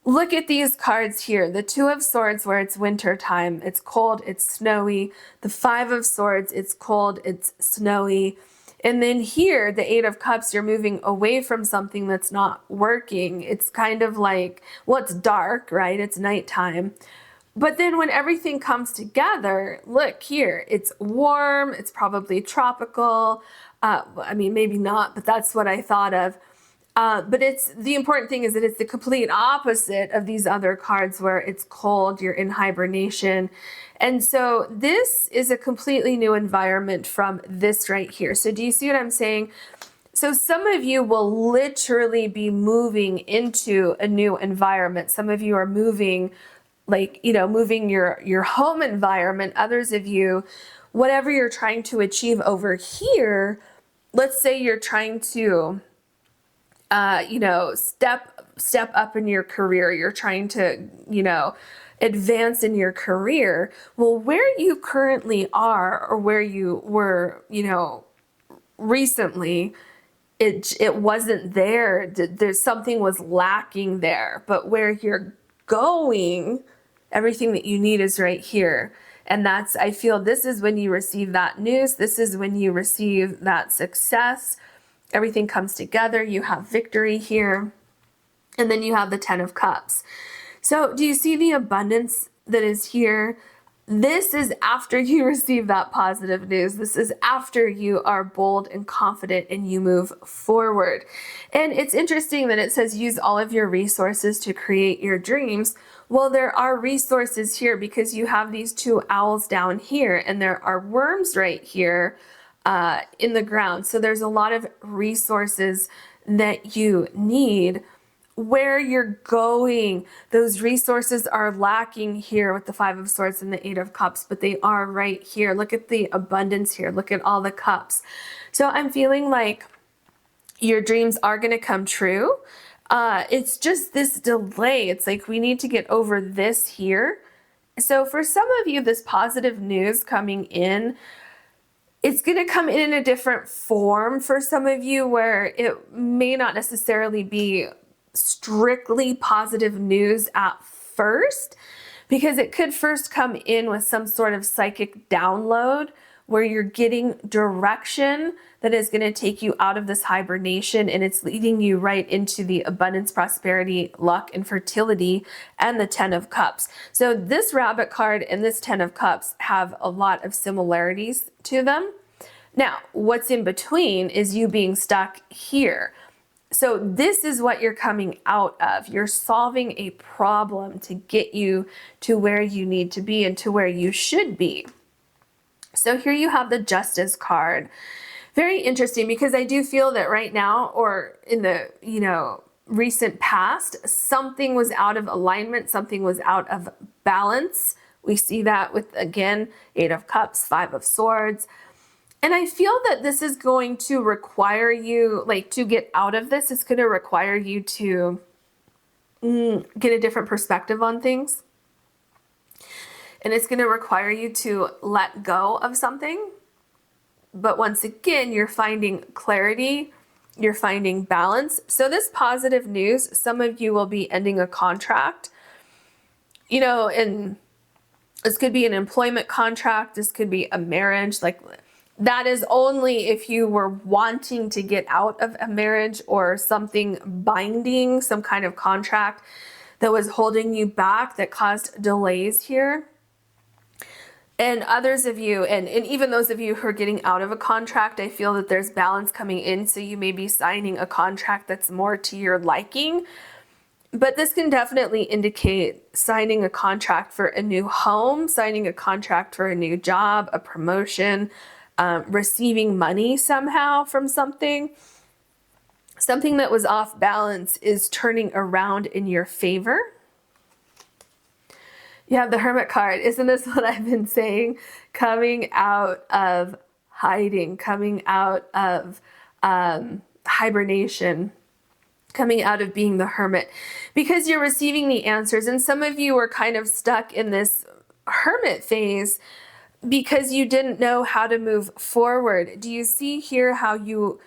look at these cards here. The Two of Swords, where it's winter time. It's cold, it's snowy. The Five of Swords, it's cold, it's snowy. And then here, the Eight of Cups, you're moving away from something that's not working. It's kind of like, well, it's dark, right? It's nighttime. But then when everything comes together, look here, it's warm, it's probably tropical. I mean, maybe not, but that's what I thought of. But the important thing is that it's the complete opposite of these other cards where it's cold, you're in hibernation. And so this is a completely new environment from this right here. So do you see what I'm saying? So some of you will literally be moving into a new environment. Some of you are moving, moving your home environment. Others of you, whatever you're trying to achieve over here, let's say you're trying to step up in your career. You're trying to, advance in your career. Well, where you currently are, or where you were, recently, it wasn't there. There's something was lacking there. But where you're going, everything that you need is right here. And I feel this is when you receive that news. This is when you receive that success. Everything comes together. You have victory here. And then you have the Ten of Cups. So do you see the abundance that is here? This is after you receive that positive news. This is after you are bold and confident and you move forward. And it's interesting that it says use all of your resources to create your dreams. Well, there are resources here because you have these two owls down here and there are worms right here in the ground. So there's a lot of resources that you need. Where you're going, those resources are lacking here with the Five of Swords and the Eight of Cups, but they are right here. Look at the abundance here. Look at all the cups. So I'm feeling like your dreams are going to come true. It's just this delay. It's like we need to get over this here. So for some of you, this positive news coming in, it's going to come in a different form for some of you, where it may not necessarily be strictly positive news at first, because it could first come in with some sort of psychic download where you're getting direction that is going to take you out of this hibernation, and it's leading you right into the abundance, prosperity, luck, and fertility, and the 10 of Cups. So this Rabbit card and this 10 of Cups have a lot of similarities to them. Now, what's in between is you being stuck here. So this is what you're coming out of. You're solving a problem to get you to where you need to be and to where you should be. So here you have the Justice card. Very interesting, because I do feel that right now, or in the, recent past, something was out of alignment, something was out of balance. We see that with, again, 8 of Cups, 5 of Swords. And I feel that this is going to require you, to get out of this, it's going to require you to get a different perspective on things. And it's going to require you to let go of something. But once again, you're finding clarity, you're finding balance. So this positive news, some of you will be ending a contract, and this could be an employment contract. This could be a marriage. That is only if you were wanting to get out of a marriage or something binding, some kind of contract that was holding you back, that caused delays here. And others of you, and even those of you who are getting out of a contract, I feel that there's balance coming in. So you may be signing a contract that's more to your liking. But this can definitely indicate signing a contract for a new home, signing a contract for a new job, a promotion, receiving money somehow from something. Something that was off balance is turning around in your favor. You have the Hermit card. Isn't this what I've been saying? Coming out of hiding, coming out of hibernation, coming out of being the hermit, because you're receiving the answers. And some of you are kind of stuck in this hermit phase because you didn't know how to move forward. Do you see here how you,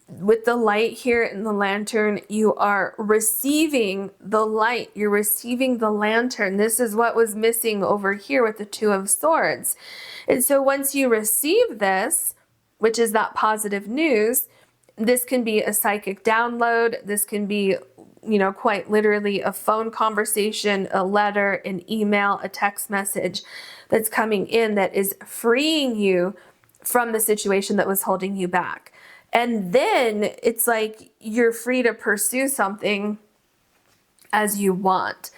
with the light here in the lantern, you are receiving the light, you're receiving the lantern. This is what was missing over here with the 2 of Swords. And so once you receive this, which is that positive news, this can be a psychic download. This can be, quite literally a phone conversation, a letter, an email, a text message that's coming in that is freeing you from the situation that was holding you back. And then it's like you're free to pursue something as you want.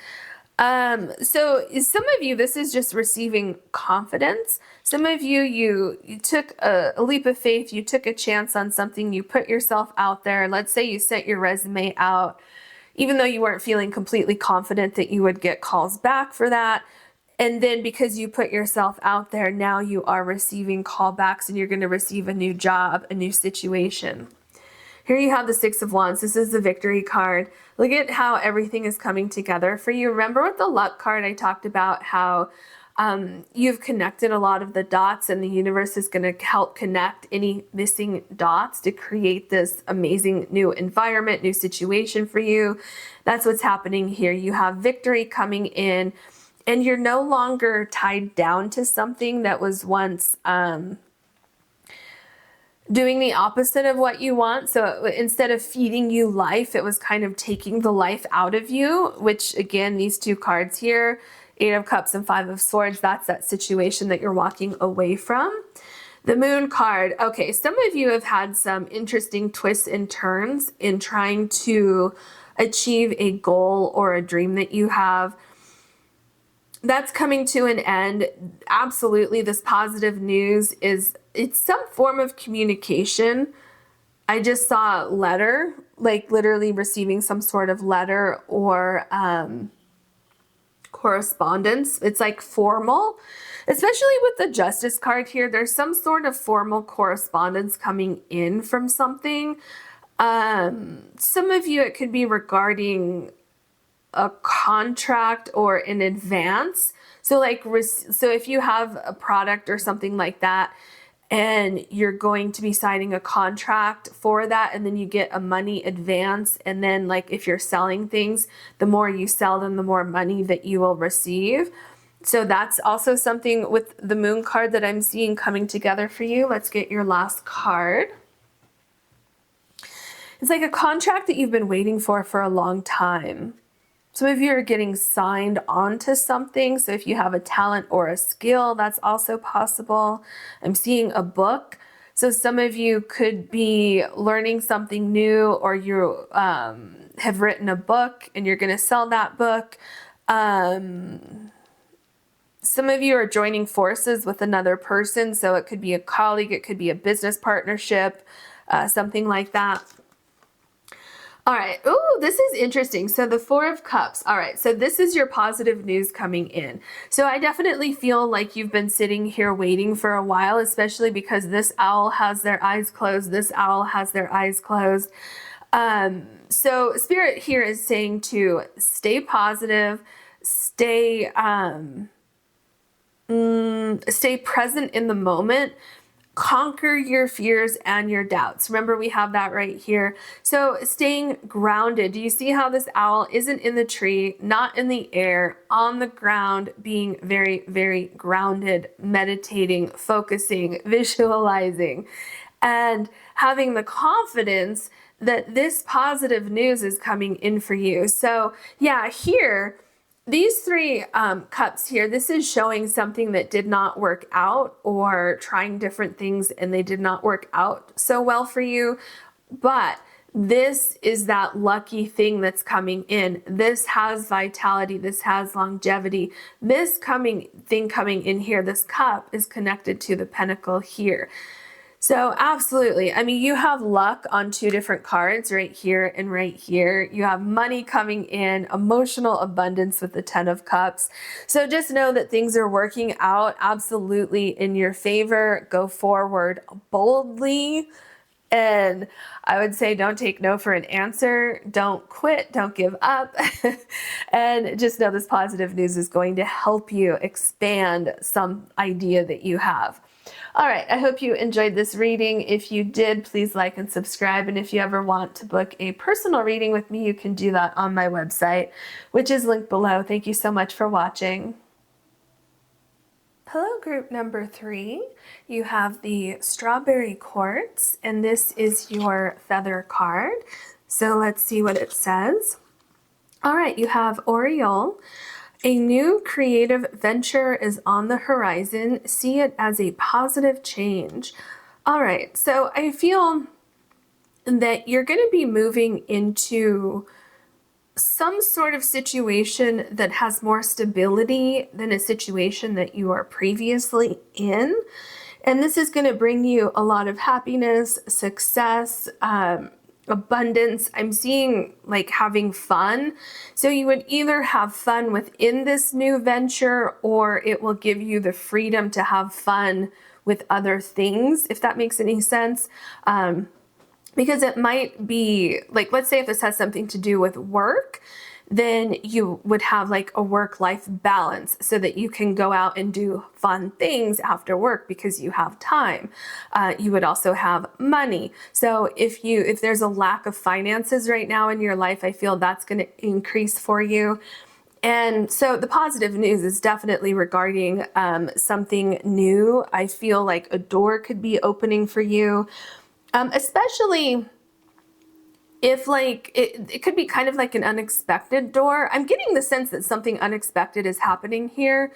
So some of you, this is just receiving confidence. Some of you, you took a leap of faith. You took a chance on something. You put yourself out there. Let's say you sent your resume out, even though you weren't feeling completely confident that you would get calls back for that. And then because you put yourself out there, now you are receiving callbacks and you're going to receive a new job, a new situation. Here you have the 6 of Wands. This is the victory card. Look at how everything is coming together for you. Remember with the luck card, I talked about how you've connected a lot of the dots, and the universe is going to help connect any missing dots to create this amazing new environment, new situation for you. That's what's happening here. You have victory coming in. And you're no longer tied down to something that was once doing the opposite of what you want. So instead of feeding you life, it was kind of taking the life out of you, which again, these 2 cards here, 8 of Cups and 5 of Swords, that's that situation that you're walking away from. The Moon card. Okay, some of you have had some interesting twists and turns in trying to achieve a goal or a dream that you have. That's coming to an end. Absolutely, this positive news it's some form of communication. I just saw a letter, literally receiving some sort of letter or correspondence. It's formal, especially with the Justice card here. There's some sort of formal correspondence coming in from something. Some of you, it could be regarding a contract or an advance. So so if you have a product or something like that, and you're going to be signing a contract for that, and then you get a money advance, and then if you're selling things, the more you sell them, the more money that you will receive. So that's also something with the moon card that I'm seeing coming together for you. Let's get your last card. It's like a contract that you've been waiting for a long time. Some of you are getting signed onto something. So if you have a talent or a skill, that's also possible. I'm seeing a book. So some of you could be learning something new, or you have written a book and you're going to sell that book. Some of you are joining forces with another person. So it could be a colleague, it could be a business partnership, something like that. All right. Oh, this is interesting. So the Four of Cups. All right. So this is your positive news coming in. So I definitely feel like you've been sitting here waiting for a while, especially because this owl has their eyes closed. This owl has their eyes closed. So Spirit here is saying to stay positive, stay present in the moment. Conquer your fears and your doubts. Remember, we have that right here. So staying grounded. Do you see how this owl isn't in the tree, not in the air, on the ground, being very, very grounded, meditating, focusing, visualizing, and having the confidence that this positive news is coming in for you. So yeah, here, these three cups here, this is showing something that did not work out, or trying different things and they did not work out so well for you. But this is that lucky thing that's coming in. This has vitality. This has longevity. This thing coming in here, this cup is connected to the pentacle here. So absolutely. I mean, you have luck on two different cards right here and right here. You have money coming in, emotional abundance with the 10 of Cups. So just know that things are working out absolutely in your favor. Go forward boldly. And I would say don't take no for an answer. Don't quit. Don't give up. And just know this positive news is going to help you expand some idea that you have. All right, I hope you enjoyed this reading. If you did, please like and subscribe. And if you ever want to book a personal reading with me, you can do that on my website, which is linked below. Thank you so much for watching. Hello, group number 3. You have the Strawberry Quartz, and this is your feather card. So let's see what it says. All right, you have Oriole. A new creative venture is on the horizon. See it as a positive change. All right, so I feel that you're going to be moving into some sort of situation that has more stability than a situation that you are previously in. And this is going to bring you a lot of happiness, success, abundance. I'm seeing like having fun. So you would either have fun within this new venture, or it will give you the freedom to have fun with other things, if that makes any sense. Because it might be like, let's say if this has something to do with work, then you would have like a work-life balance so that you can go out and do fun things after work because you have time. You would also have money. So if there's a lack of finances right now in your life, I feel that's going to increase for you. And so the positive news is definitely regarding something new. I feel like a door could be opening for you, especially if like it could be kind of like an unexpected door. I'm getting the sense that something unexpected is happening here.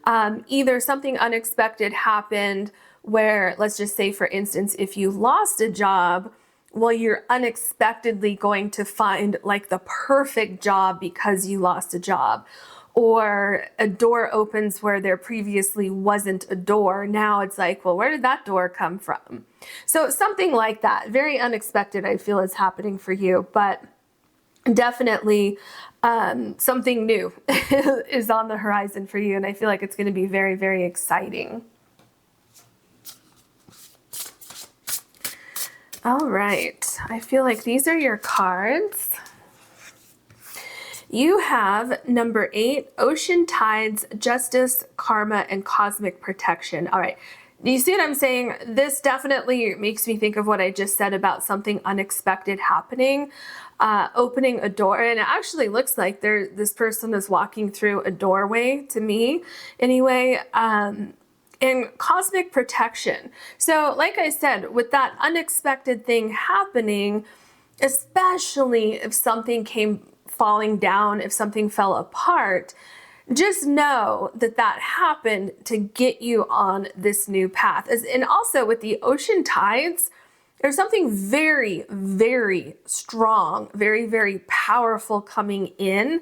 Either something unexpected happened where, let's just say for instance, if you lost a job, well, you're unexpectedly going to find like the perfect job because you lost a job. Or a door opens where there previously wasn't a door. Now it's like, well, where did that door come from? So something like that, very unexpected, I feel is happening for you, but definitely something new is on the horizon for you. And I feel like it's going to be very, very exciting. All right, I feel like these are your cards. You have number 8, Ocean Tides, Justice, Karma, and Cosmic Protection. All right, Do you see what I'm saying? This definitely makes me think of what I just said about something unexpected happening, opening a door. And it actually looks like this person is walking through a doorway to me anyway. And cosmic protection. So like I said, with that unexpected thing happening, especially if something came falling down, if something fell apart, just know that that happened to get you on this new path. And also with the ocean tides, there's something very, very strong, very, very powerful coming in.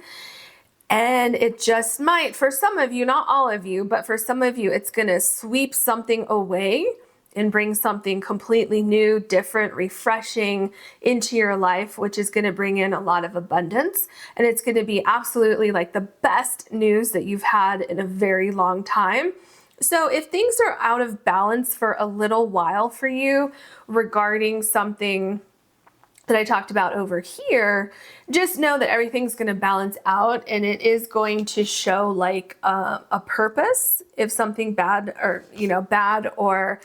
And it just might, for some of you, not all of you, but for some of you, it's going to sweep something away and bring something completely new, different, refreshing into your life, which is going to bring in a lot of abundance. And it's going to be absolutely like the best news that you've had in a very long time. So if things are out of balance for a little while for you regarding something that I talked about over here, just know that everything's going to balance out, and it is going to show like a purpose if something bad or, bad or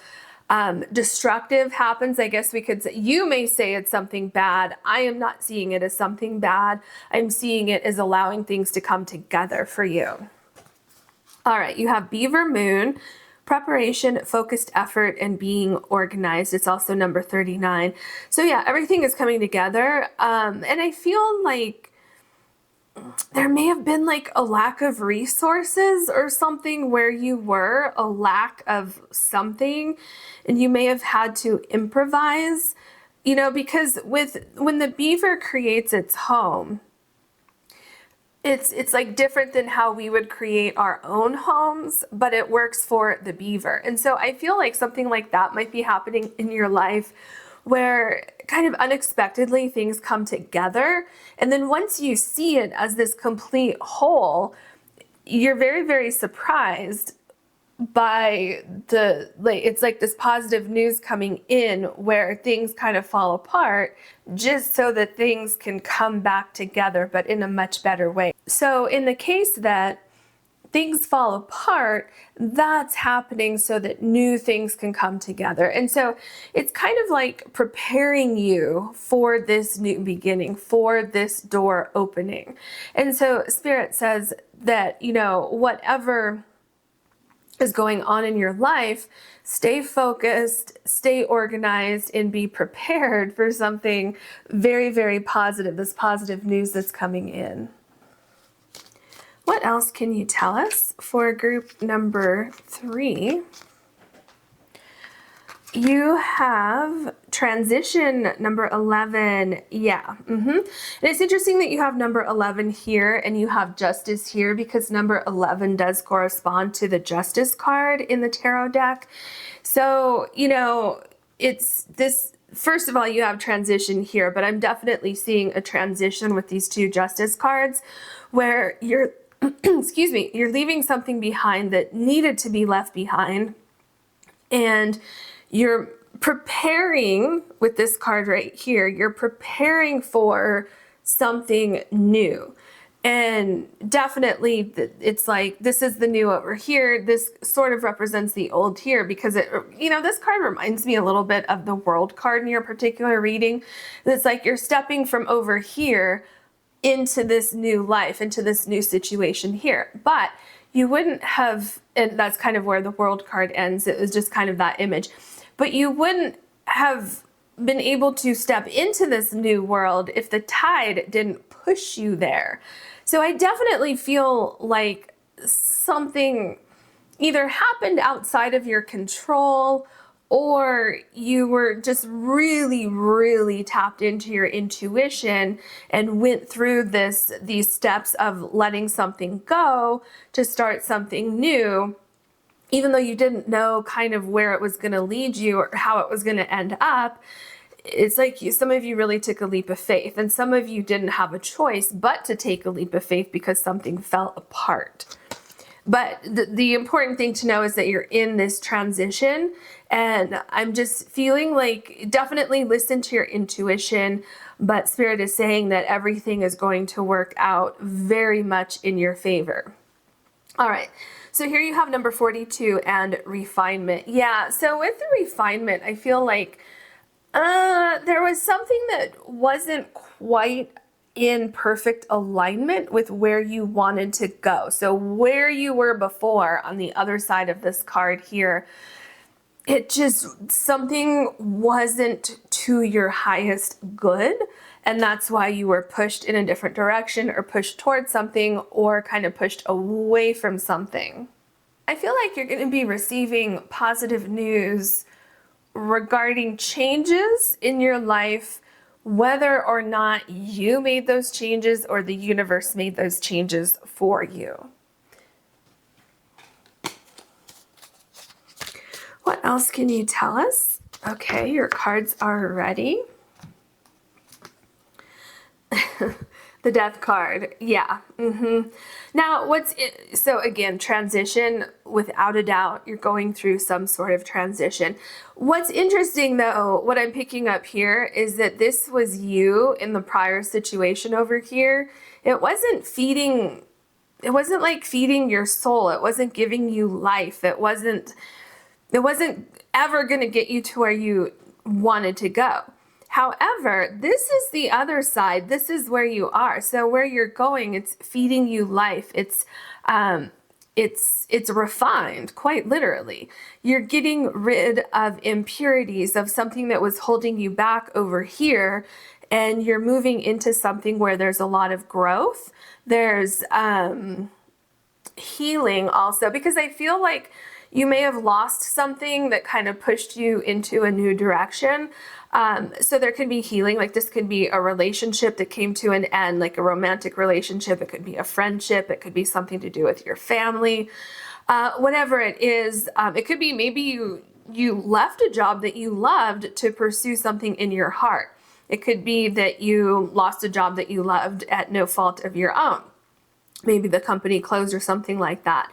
destructive happens. I guess we could say, you may say it's something bad. I am not seeing it as something bad. I'm seeing it as allowing things to come together for you. All right, you have Beaver Moon, preparation, focused effort, and being organized. It's also number 39. So yeah, everything is coming together. And I feel like there may have been like a lack of resources or something where you were, a lack of something, and you may have had to improvise, because when the beaver creates its home, it's like different than how we would create our own homes, but it works for the beaver. And so I feel like something like that might be happening in your life, where kind of unexpectedly things come together. And then once you see it as this complete whole, you're very, very surprised by it's like this positive news coming in where things kind of fall apart just so that things can come back together, but in a much better way. So in the case that things fall apart, that's happening so that new things can come together. And so it's kind of like preparing you for this new beginning, for this door opening. And so Spirit says that, whatever is going on in your life, stay focused, stay organized, and be prepared for something very, very positive, this positive news that's coming in. What else can you tell us for group number 3? You have transition number 11. Yeah. And it's interesting that you have number 11 here and you have justice here, because number 11 does correspond to the justice card in the tarot deck. So, it's this, first of all, you have transition here, but I'm definitely seeing a transition with these two justice cards where you're, excuse me, you're leaving something behind that needed to be left behind. And you're preparing with this card right here, you're preparing for something new. And definitely it's like, this is the new over here. This sort of represents the old here, because this card reminds me a little bit of the World card in your particular reading. It's like you're stepping from over here into this new life, into this new situation here. But you wouldn't have, and that's kind of where the World card ends. It was just kind of that image. But you wouldn't have been able to step into this new world if the tide didn't push you there. So I definitely feel like something either happened outside of your control, or you were just really, really tapped into your intuition and went through these steps of letting something go to start something new, even though you didn't know kind of where it was going to lead you or how it was going to end up. It's like some of you really took a leap of faith, and some of you didn't have a choice but to take a leap of faith because something fell apart. But the important thing to know is that you're in this transition, and I'm just feeling like definitely listen to your intuition, but Spirit is saying that everything is going to work out very much in your favor. All right, so here you have number 42 and refinement. Yeah, so with the refinement, I feel like there was something that wasn't quite in perfect alignment with where you wanted to go. So where you were before on the other side of this card here, it just, something wasn't to your highest good. And that's why you were pushed in a different direction or pushed towards something or kind of pushed away from something. I feel like you're going to be receiving positive news regarding changes in your life, whether or not you made those changes or the universe made those changes for you. What else can you tell us? Okay, your cards are ready. The death card. Yeah. Now, so again, transition, without a doubt, you're going through some sort of transition. What's interesting though, what I'm picking up here is that this was you in the prior situation over here. It wasn't like feeding your soul. It wasn't giving you life. It wasn't ever going to get you to where you wanted to go. However, this is the other side. This is where you are. So where you're going, it's feeding you life. It's refined, quite literally. You're getting rid of impurities, of something that was holding you back over here, and you're moving into something where there's a lot of growth. There's healing also, because I feel like you may have lost something that kind of pushed you into a new direction. So there could be healing, like this could be a relationship that came to an end, like a romantic relationship. It could be a friendship. It could be something to do with your family. Whatever it is, it could be maybe you left a job that you loved to pursue something in your heart. It could be that you lost a job that you loved at no fault of your own. Maybe the company closed or something like that.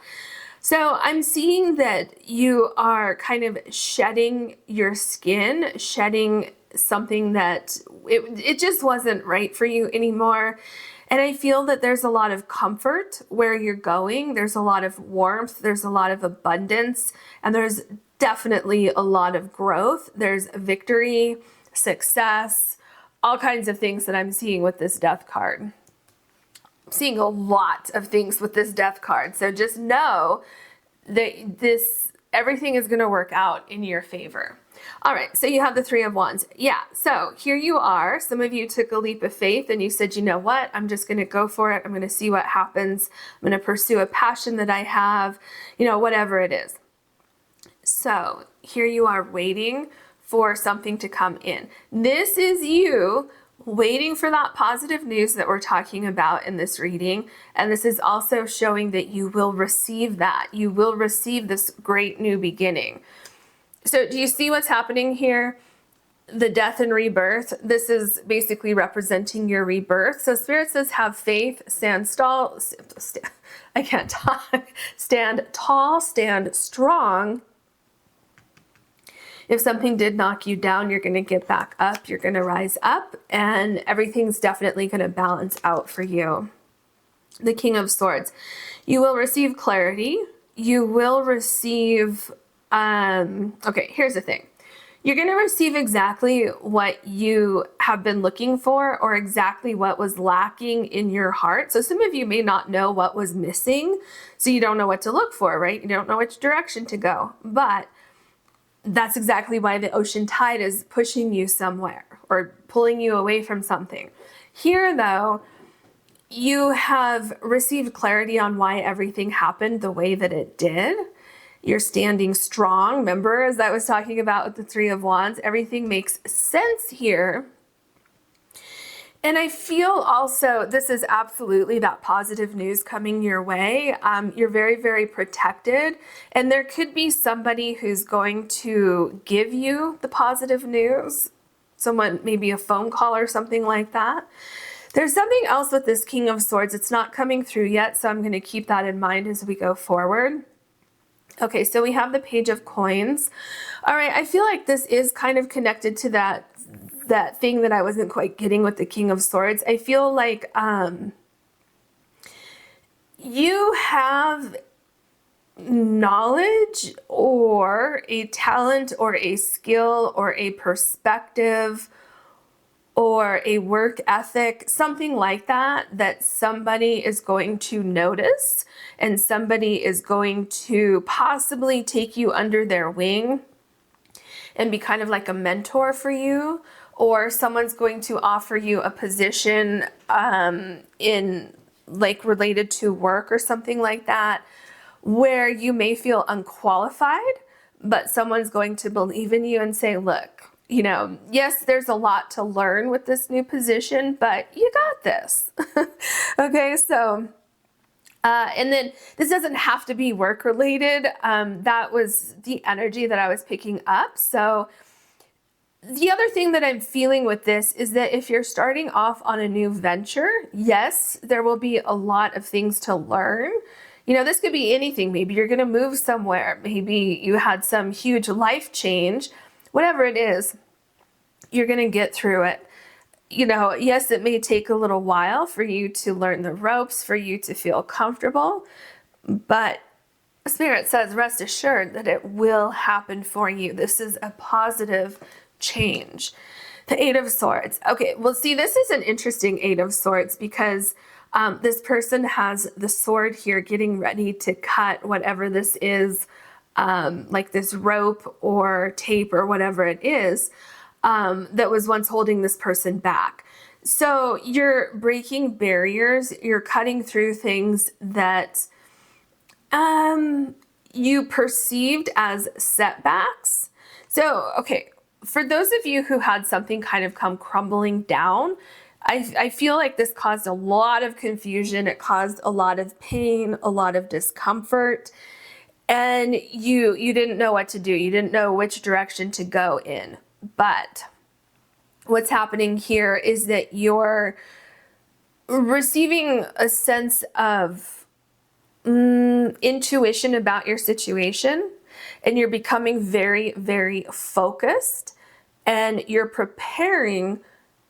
So I'm seeing that you are kind of shedding your skin, shedding something that it just wasn't right for you anymore. And I feel that there's a lot of comfort where you're going. There's a lot of warmth. There's a lot of abundance. And there's definitely a lot of growth. There's victory, success, all kinds of things that I'm seeing with this death card. Seeing a lot of things with this death card. So just know that everything is going to work out in your favor. All right, so you have the Three of Wands. Yeah, so here you are. Some of you took a leap of faith and you said, you know what? I'm just going to go for it. I'm going to see what happens. I'm going to pursue a passion that I have, whatever it is. So here you are waiting for something to come in. This is you waiting for that positive news that we're talking about in this reading. And this is also showing that you will receive that. You will receive this great new beginning. So do you see what's happening here? The death and rebirth. This is basically representing your rebirth. So Spirit says, have faith, stand tall, I can't talk, stand tall, stand strong. If something did knock you down, you're going to get back up, you're going to rise up, and everything's definitely going to balance out for you. The King of Swords. You will receive clarity. You will receive, okay, here's the thing. You're going to receive exactly what you have been looking for or exactly what was lacking in your heart. So some of you may not know what was missing, so you don't know what to look for, right? You don't know which direction to go, but that's exactly why the ocean tide is pushing you somewhere or pulling you away from something. Here, though, you have received clarity on why everything happened the way that it did. You're standing strong. Remember, as I was talking about with the Three of Wands, everything makes sense here. And I feel also this is absolutely that positive news coming your way. You're very, very protected. And there could be somebody who's going to give you the positive news. Someone, maybe a phone call or something like that. There's something else with this King of Swords. It's not coming through yet, so I'm going to keep that in mind as we go forward. Okay, so we have the Page of Coins. All right, I feel like this is kind of connected to that thing that I wasn't quite getting with the King of Swords. I feel like you have knowledge or a talent or a skill or a perspective or a work ethic, something like that, that somebody is going to notice and somebody is going to possibly take you under their wing and be kind of like a mentor for you, or someone's going to offer you a position in like related to work or something like that, where you may feel unqualified, but someone's going to believe in you and say, look, you know, yes, there's a lot to learn with this new position, but you got this. Okay, so, and then this doesn't have to be work related. That was the energy that I was picking up. So the other thing that I'm feeling with this is that if you're starting off on a new venture, yes, there will be a lot of things to learn. You know, this could be anything. Maybe you're going to move somewhere. Maybe you had some huge life change. Whatever it is, you're going to get through it. You know, yes, it may take a little while for you to learn the ropes, for you to feel comfortable, but Spirit says, rest assured that it will happen for you. This is a positive change. The Eight of Swords. Okay, well, see, this is an interesting Eight of Swords because this person has the sword here getting ready to cut whatever this is, like this rope or tape or whatever it is, that was once holding this person back. So you're breaking barriers, you're cutting through things that you perceived as setbacks. So, okay, for those of you who had something kind of come crumbling down, I feel like this caused a lot of confusion. It caused a lot of pain, a lot of discomfort, and you didn't know what to do. You didn't know which direction to go in. But what's happening here is that you're receiving a sense of intuition about your situation, and you're becoming very, very focused, and you're preparing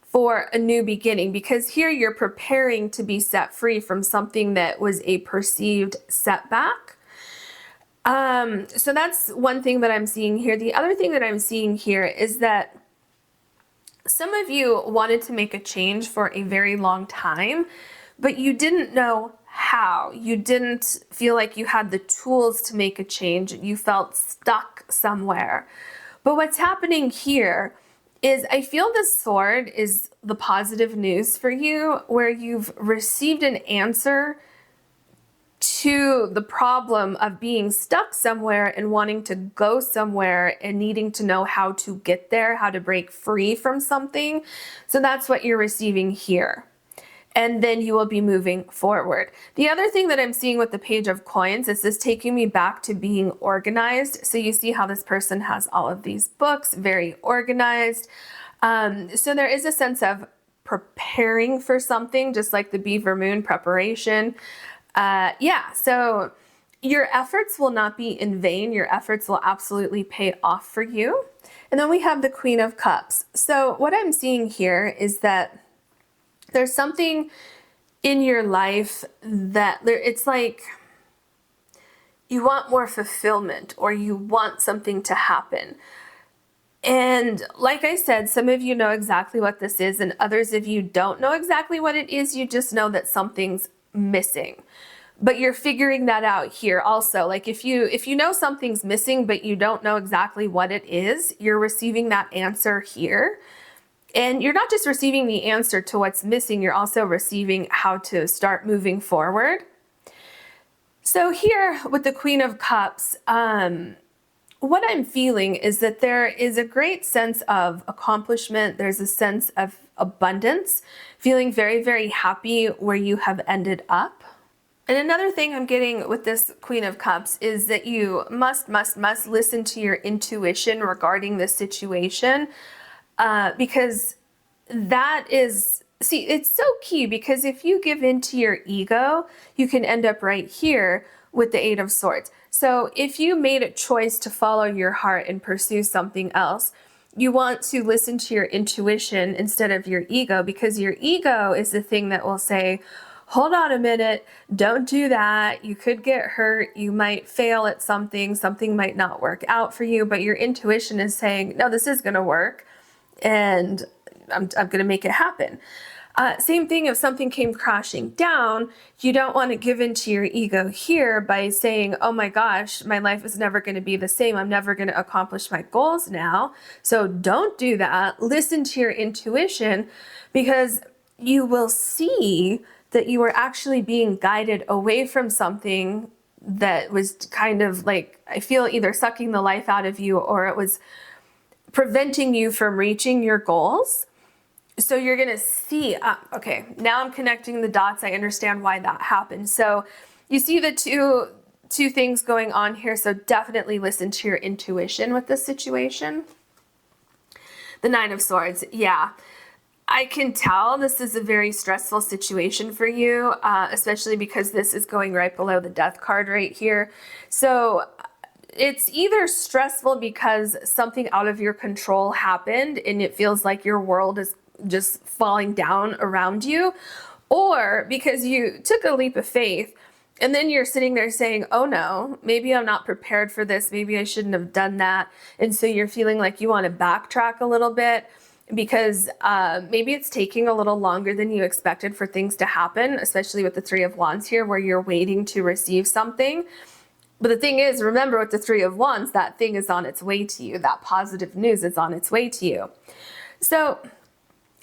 for a new beginning, because here you're preparing to be set free from something that was a perceived setback. So that's one thing that I'm seeing here. The other thing that I'm seeing here is that some of you wanted to make a change for a very long time, but you didn't know how. You didn't feel like you had the tools to make a change. You felt stuck somewhere. But what's happening here is I feel the sword is the positive news for you, where you've received an answer to the problem of being stuck somewhere and wanting to go somewhere and needing to know how to get there, how to break free from something. So that's what you're receiving here. And then you will be moving forward. The other thing that I'm seeing with the Page of Coins is this taking me back to being organized. So you see how this person has all of these books, very organized. So there is a sense of preparing for something, just like the Beaver Moon preparation. Yeah, so your efforts will not be in vain. Your efforts will absolutely pay off for you. And then we have the Queen of Cups. So what I'm seeing here is that there's something in your life that it's like you want more fulfillment, or you want something to happen. And like I said, some of you know exactly what this is, and others of you don't know exactly what it is. You just know that something's missing. But you're figuring that out here also. Like if you know something's missing, but you don't know exactly what it is, you're receiving that answer here. And you're not just receiving the answer to what's missing, you're also receiving how to start moving forward. So here with the Queen of Cups, what I'm feeling is that there is a great sense of accomplishment. There's a sense of abundance, feeling very, very happy where you have ended up. And another thing I'm getting with this Queen of Cups is that you must listen to your intuition regarding this situation. Because that is, see, it's so key, because if you give in to your ego, you can end up right here with the Eight of Swords. So if you made a choice to follow your heart and pursue something else, you want to listen to your intuition instead of your ego, because your ego is the thing that will say, hold on a minute, don't do that. You could get hurt. You might fail at something. Something might not work out for you, but your intuition is saying, no, this is going to work. And I'm going to make it happen. Same thing if something came crashing down, you don't want to give into your ego here by saying, oh my gosh, my life is never going to be the same. I'm never going to accomplish my goals now. So don't do that. Listen to your intuition, because you will see that you are actually being guided away from something that was kind of like, I feel, either sucking the life out of you, or it was preventing you from reaching your goals. So you're going to see, okay, now I'm connecting the dots. I understand why that happened. So you see the two things going on here. So definitely listen to your intuition with this situation. The Nine of Swords. Yeah, I can tell this is a very stressful situation for you, especially because this is going right below the Death card right here. So it's either stressful because something out of your control happened and it feels like your world is just falling down around you, or because you took a leap of faith and then you're sitting there saying, oh no, maybe I'm not prepared for this. Maybe I shouldn't have done that. And so you're feeling like you want to backtrack a little bit because maybe it's taking a little longer than you expected for things to happen, especially with the Three of Wands here, where you're waiting to receive something. But the thing is, remember, with the Three of Wands, that thing is on its way to you. That positive news is on its way to you. So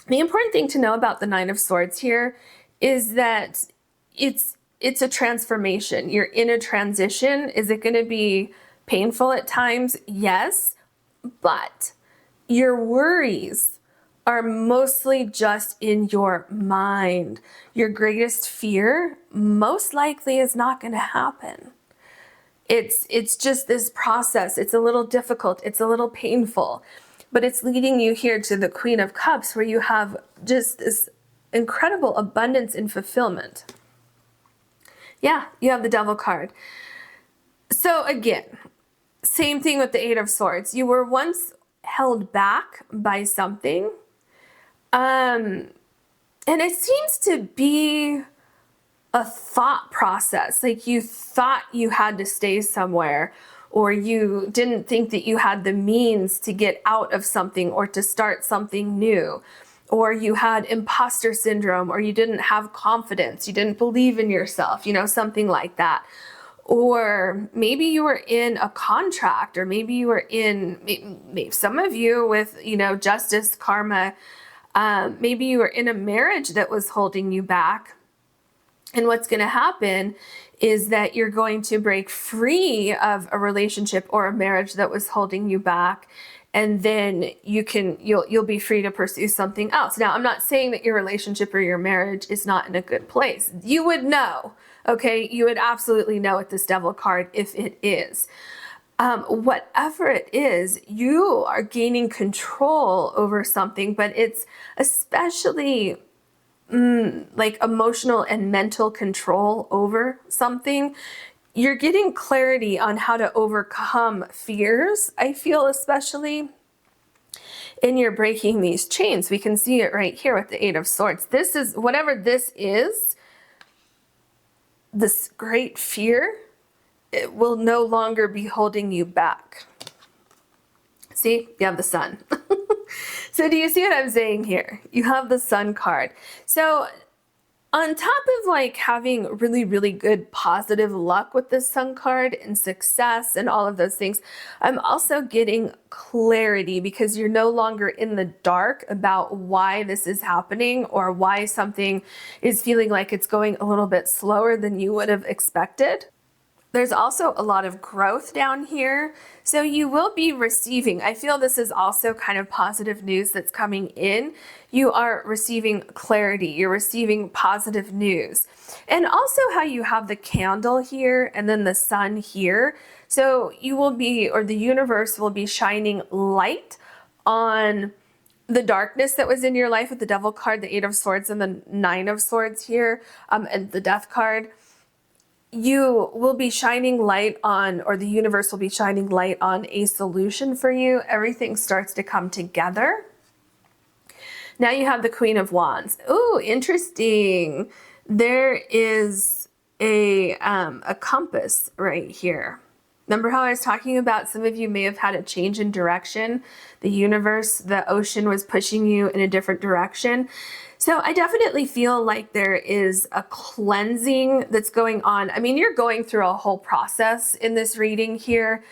the important thing to know about the Nine of Swords here is that it's a transformation. You're in a transition. Is it going to be painful at times? Yes, but your worries are mostly just in your mind. Your greatest fear most likely is not going to happen. It's just this process. It's a little difficult. It's a little painful. But it's leading you here to the Queen of Cups, where you have just this incredible abundance and fulfillment. Yeah, you have the Devil card. So again, same thing with the Eight of Swords. You were once held back by something. And it seems to be a thought process. Like you thought you had to stay somewhere, or you didn't think that you had the means to get out of something or to start something new, or you had imposter syndrome, or you didn't have confidence, you didn't believe in yourself, something like that. Or maybe you were in a contract, or maybe you were in, maybe some of you with, justice, karma, maybe you were in a marriage that was holding you back. And what's going to happen is that you're going to break free of a relationship or a marriage that was holding you back. And then you'll be free to pursue something else. Now, I'm not saying that your relationship or your marriage is not in a good place. You would know, okay? You would absolutely know with this Devil card if it is. Whatever it is, you are gaining control over something, but it's especially like emotional and mental control over something. You're getting clarity on how to overcome fears, I feel, especially. And you're breaking these chains. We can see it right here with the Eight of Swords. This is, whatever this is, this great fear, it will no longer be holding you back. See, you have the Sun. So do you see what I'm saying here? You have the Sun card. So on top of like having really, really good positive luck with this Sun card and success and all of those things, I'm also getting clarity, because you're no longer in the dark about why this is happening or why something is feeling like it's going a little bit slower than you would have expected. There's also a lot of growth down here. So you will be receiving, I feel this is also kind of positive news that's coming in. You are receiving clarity. You're receiving positive news. And also how you have the candle here and then the Sun here. So you will be, or the universe will be shining light on the darkness that was in your life with the Devil card, the Eight of Swords, and the Nine of Swords here, and the Death card. You will be shining light on, or the universe will be shining light on a solution for you. Everything starts to come together. Now you have the Queen of Wands. Ooh, interesting. there is a compass right here. Remember how I was talking about some of you may have had a change in direction? The universe, the ocean was pushing you in a different direction. So I definitely feel like there is a cleansing that's going on. I mean, you're going through a whole process in this reading here.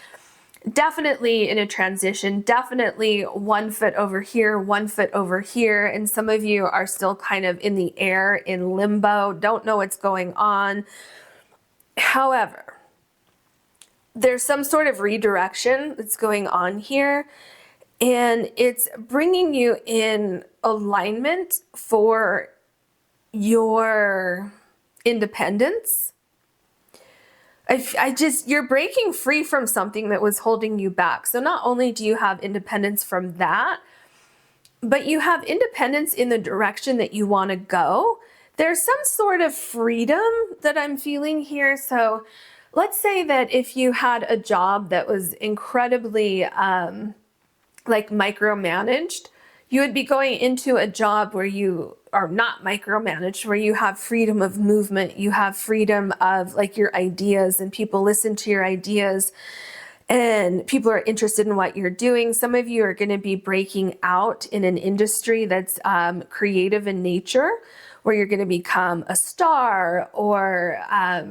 Definitely in a transition, definitely 1 foot over here, 1 foot over here. And some of you are still kind of in the air, in limbo, don't know what's going on. However, there's some sort of redirection that's going on here, and it's bringing you in alignment for your independence. You're breaking free from something that was holding you back. So not only do you have independence from that, but you have independence in the direction that you want to go. There's some sort of freedom that I'm feeling here. So let's say that if you had a job that was incredibly like micromanaged, you would be going into a job where you are not micromanaged, where you have freedom of movement, you have freedom of like your ideas, and people listen to your ideas and people are interested in what you're doing. Some of you are going to be breaking out in an industry that's creative in nature, where you're going to become a star or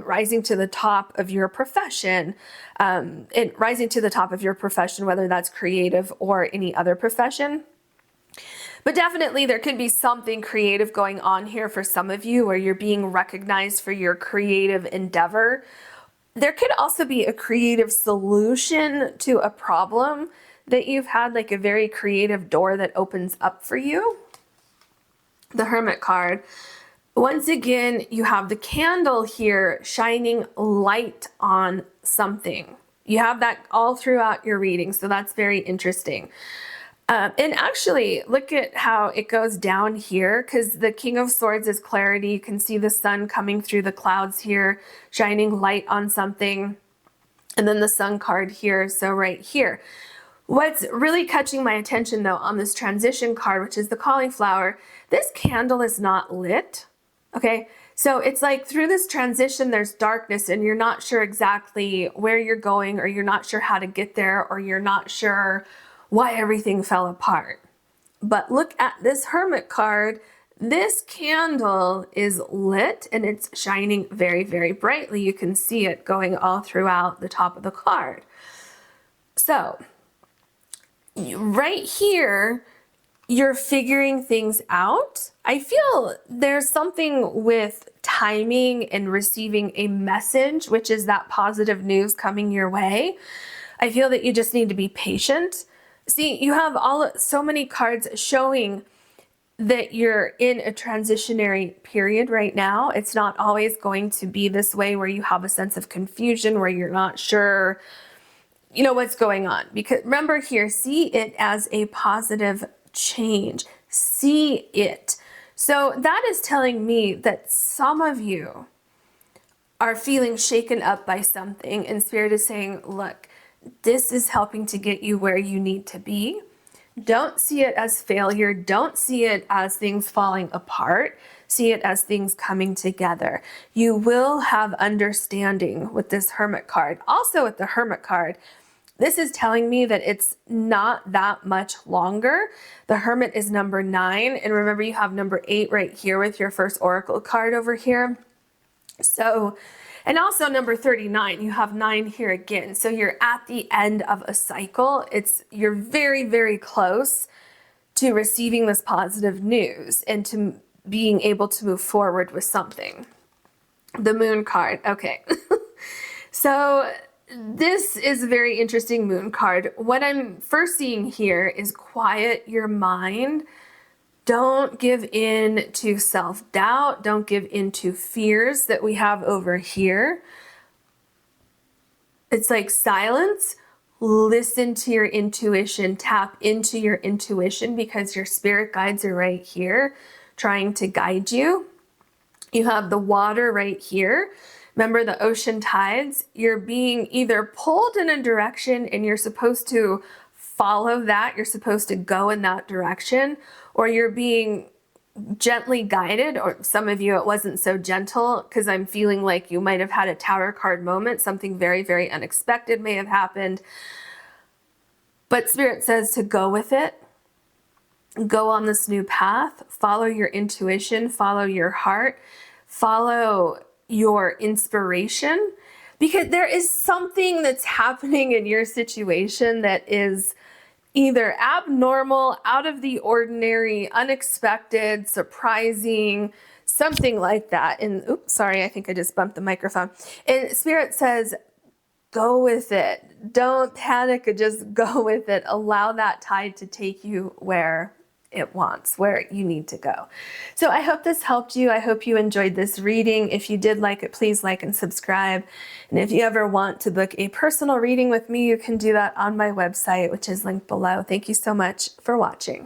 rising to the top of your profession, and rising to the top of your profession, whether that's creative or any other profession. But definitely there could be something creative going on here for some of you, where you're being recognized for your creative endeavor. There could also be a creative solution to a problem that you've had, like a very creative door that opens up for you. The Hermit card. Once again, you have the candle here shining light on something. You have that all throughout your reading, so that's very interesting. And actually, look at how it goes down here, because the King of Swords is clarity. You can see the sun coming through the clouds here, shining light on something. And then the Sun card here, so right here. What's really catching my attention, though, on this transition card, which is the cauliflower, this candle is not lit, okay? So it's like through this transition, there's darkness, and you're not sure exactly where you're going, or you're not sure how to get there, or you're not sure why everything fell apart. But look at this Hermit card. This candle is lit and it's shining very, very brightly. You can see it going all throughout the top of the card. So right here, you're figuring things out. I feel there's something with timing and receiving a message, which is that positive news coming your way. I feel that you just need to be patient. See, you have so many cards showing that you're in a transitionary period right now. It's not always going to be this way, where you have a sense of confusion, where you're not sure, you know, what's going on. Because remember here, see it as a positive change. See it. So that is telling me that some of you are feeling shaken up by something, and Spirit is saying, look, this is helping to get you where you need to be. Don't see it as failure. Don't see it as things falling apart. See it as things coming together. You will have understanding with this Hermit card. Also with the Hermit card, this is telling me that it's not that much longer. The Hermit is number 9. And remember, you have number 8 right here with your first Oracle card over here. So, and also number 39, you have 9 here again. So you're at the end of a cycle. You're very, very close to receiving this positive news and to being able to move forward with something. The Moon card. Okay. So this is a very interesting Moon card. What I'm first seeing here is quiet your mind. Don't give in to self-doubt. Don't give in to fears that we have over here. It's like silence. Listen to your intuition. Tap into your intuition, because your spirit guides are right here trying to guide you. You have the water right here. Remember the ocean tides? You're being either pulled in a direction and you're supposed to follow that. You're supposed to go in that direction, or you're being gently guided, or some of you it wasn't so gentle, because I'm feeling like you might have had a Tower card moment. Something very, very unexpected may have happened. But Spirit says to go with it. Go on this new path. Follow your intuition. Follow your heart. Follow your inspiration. Because there is something that's happening in your situation that is either abnormal, out of the ordinary, unexpected, surprising, something like that. And oops, sorry, I think I just bumped the microphone. And Spirit says, go with it. Don't panic, just go with it. Allow that tide to take you where it wants, where you need to go. So I hope this helped you. I hope you enjoyed this reading. If you did like it, please like and subscribe. And if you ever want to book a personal reading with me, you can do that on my website, which is linked below. Thank you so much for watching.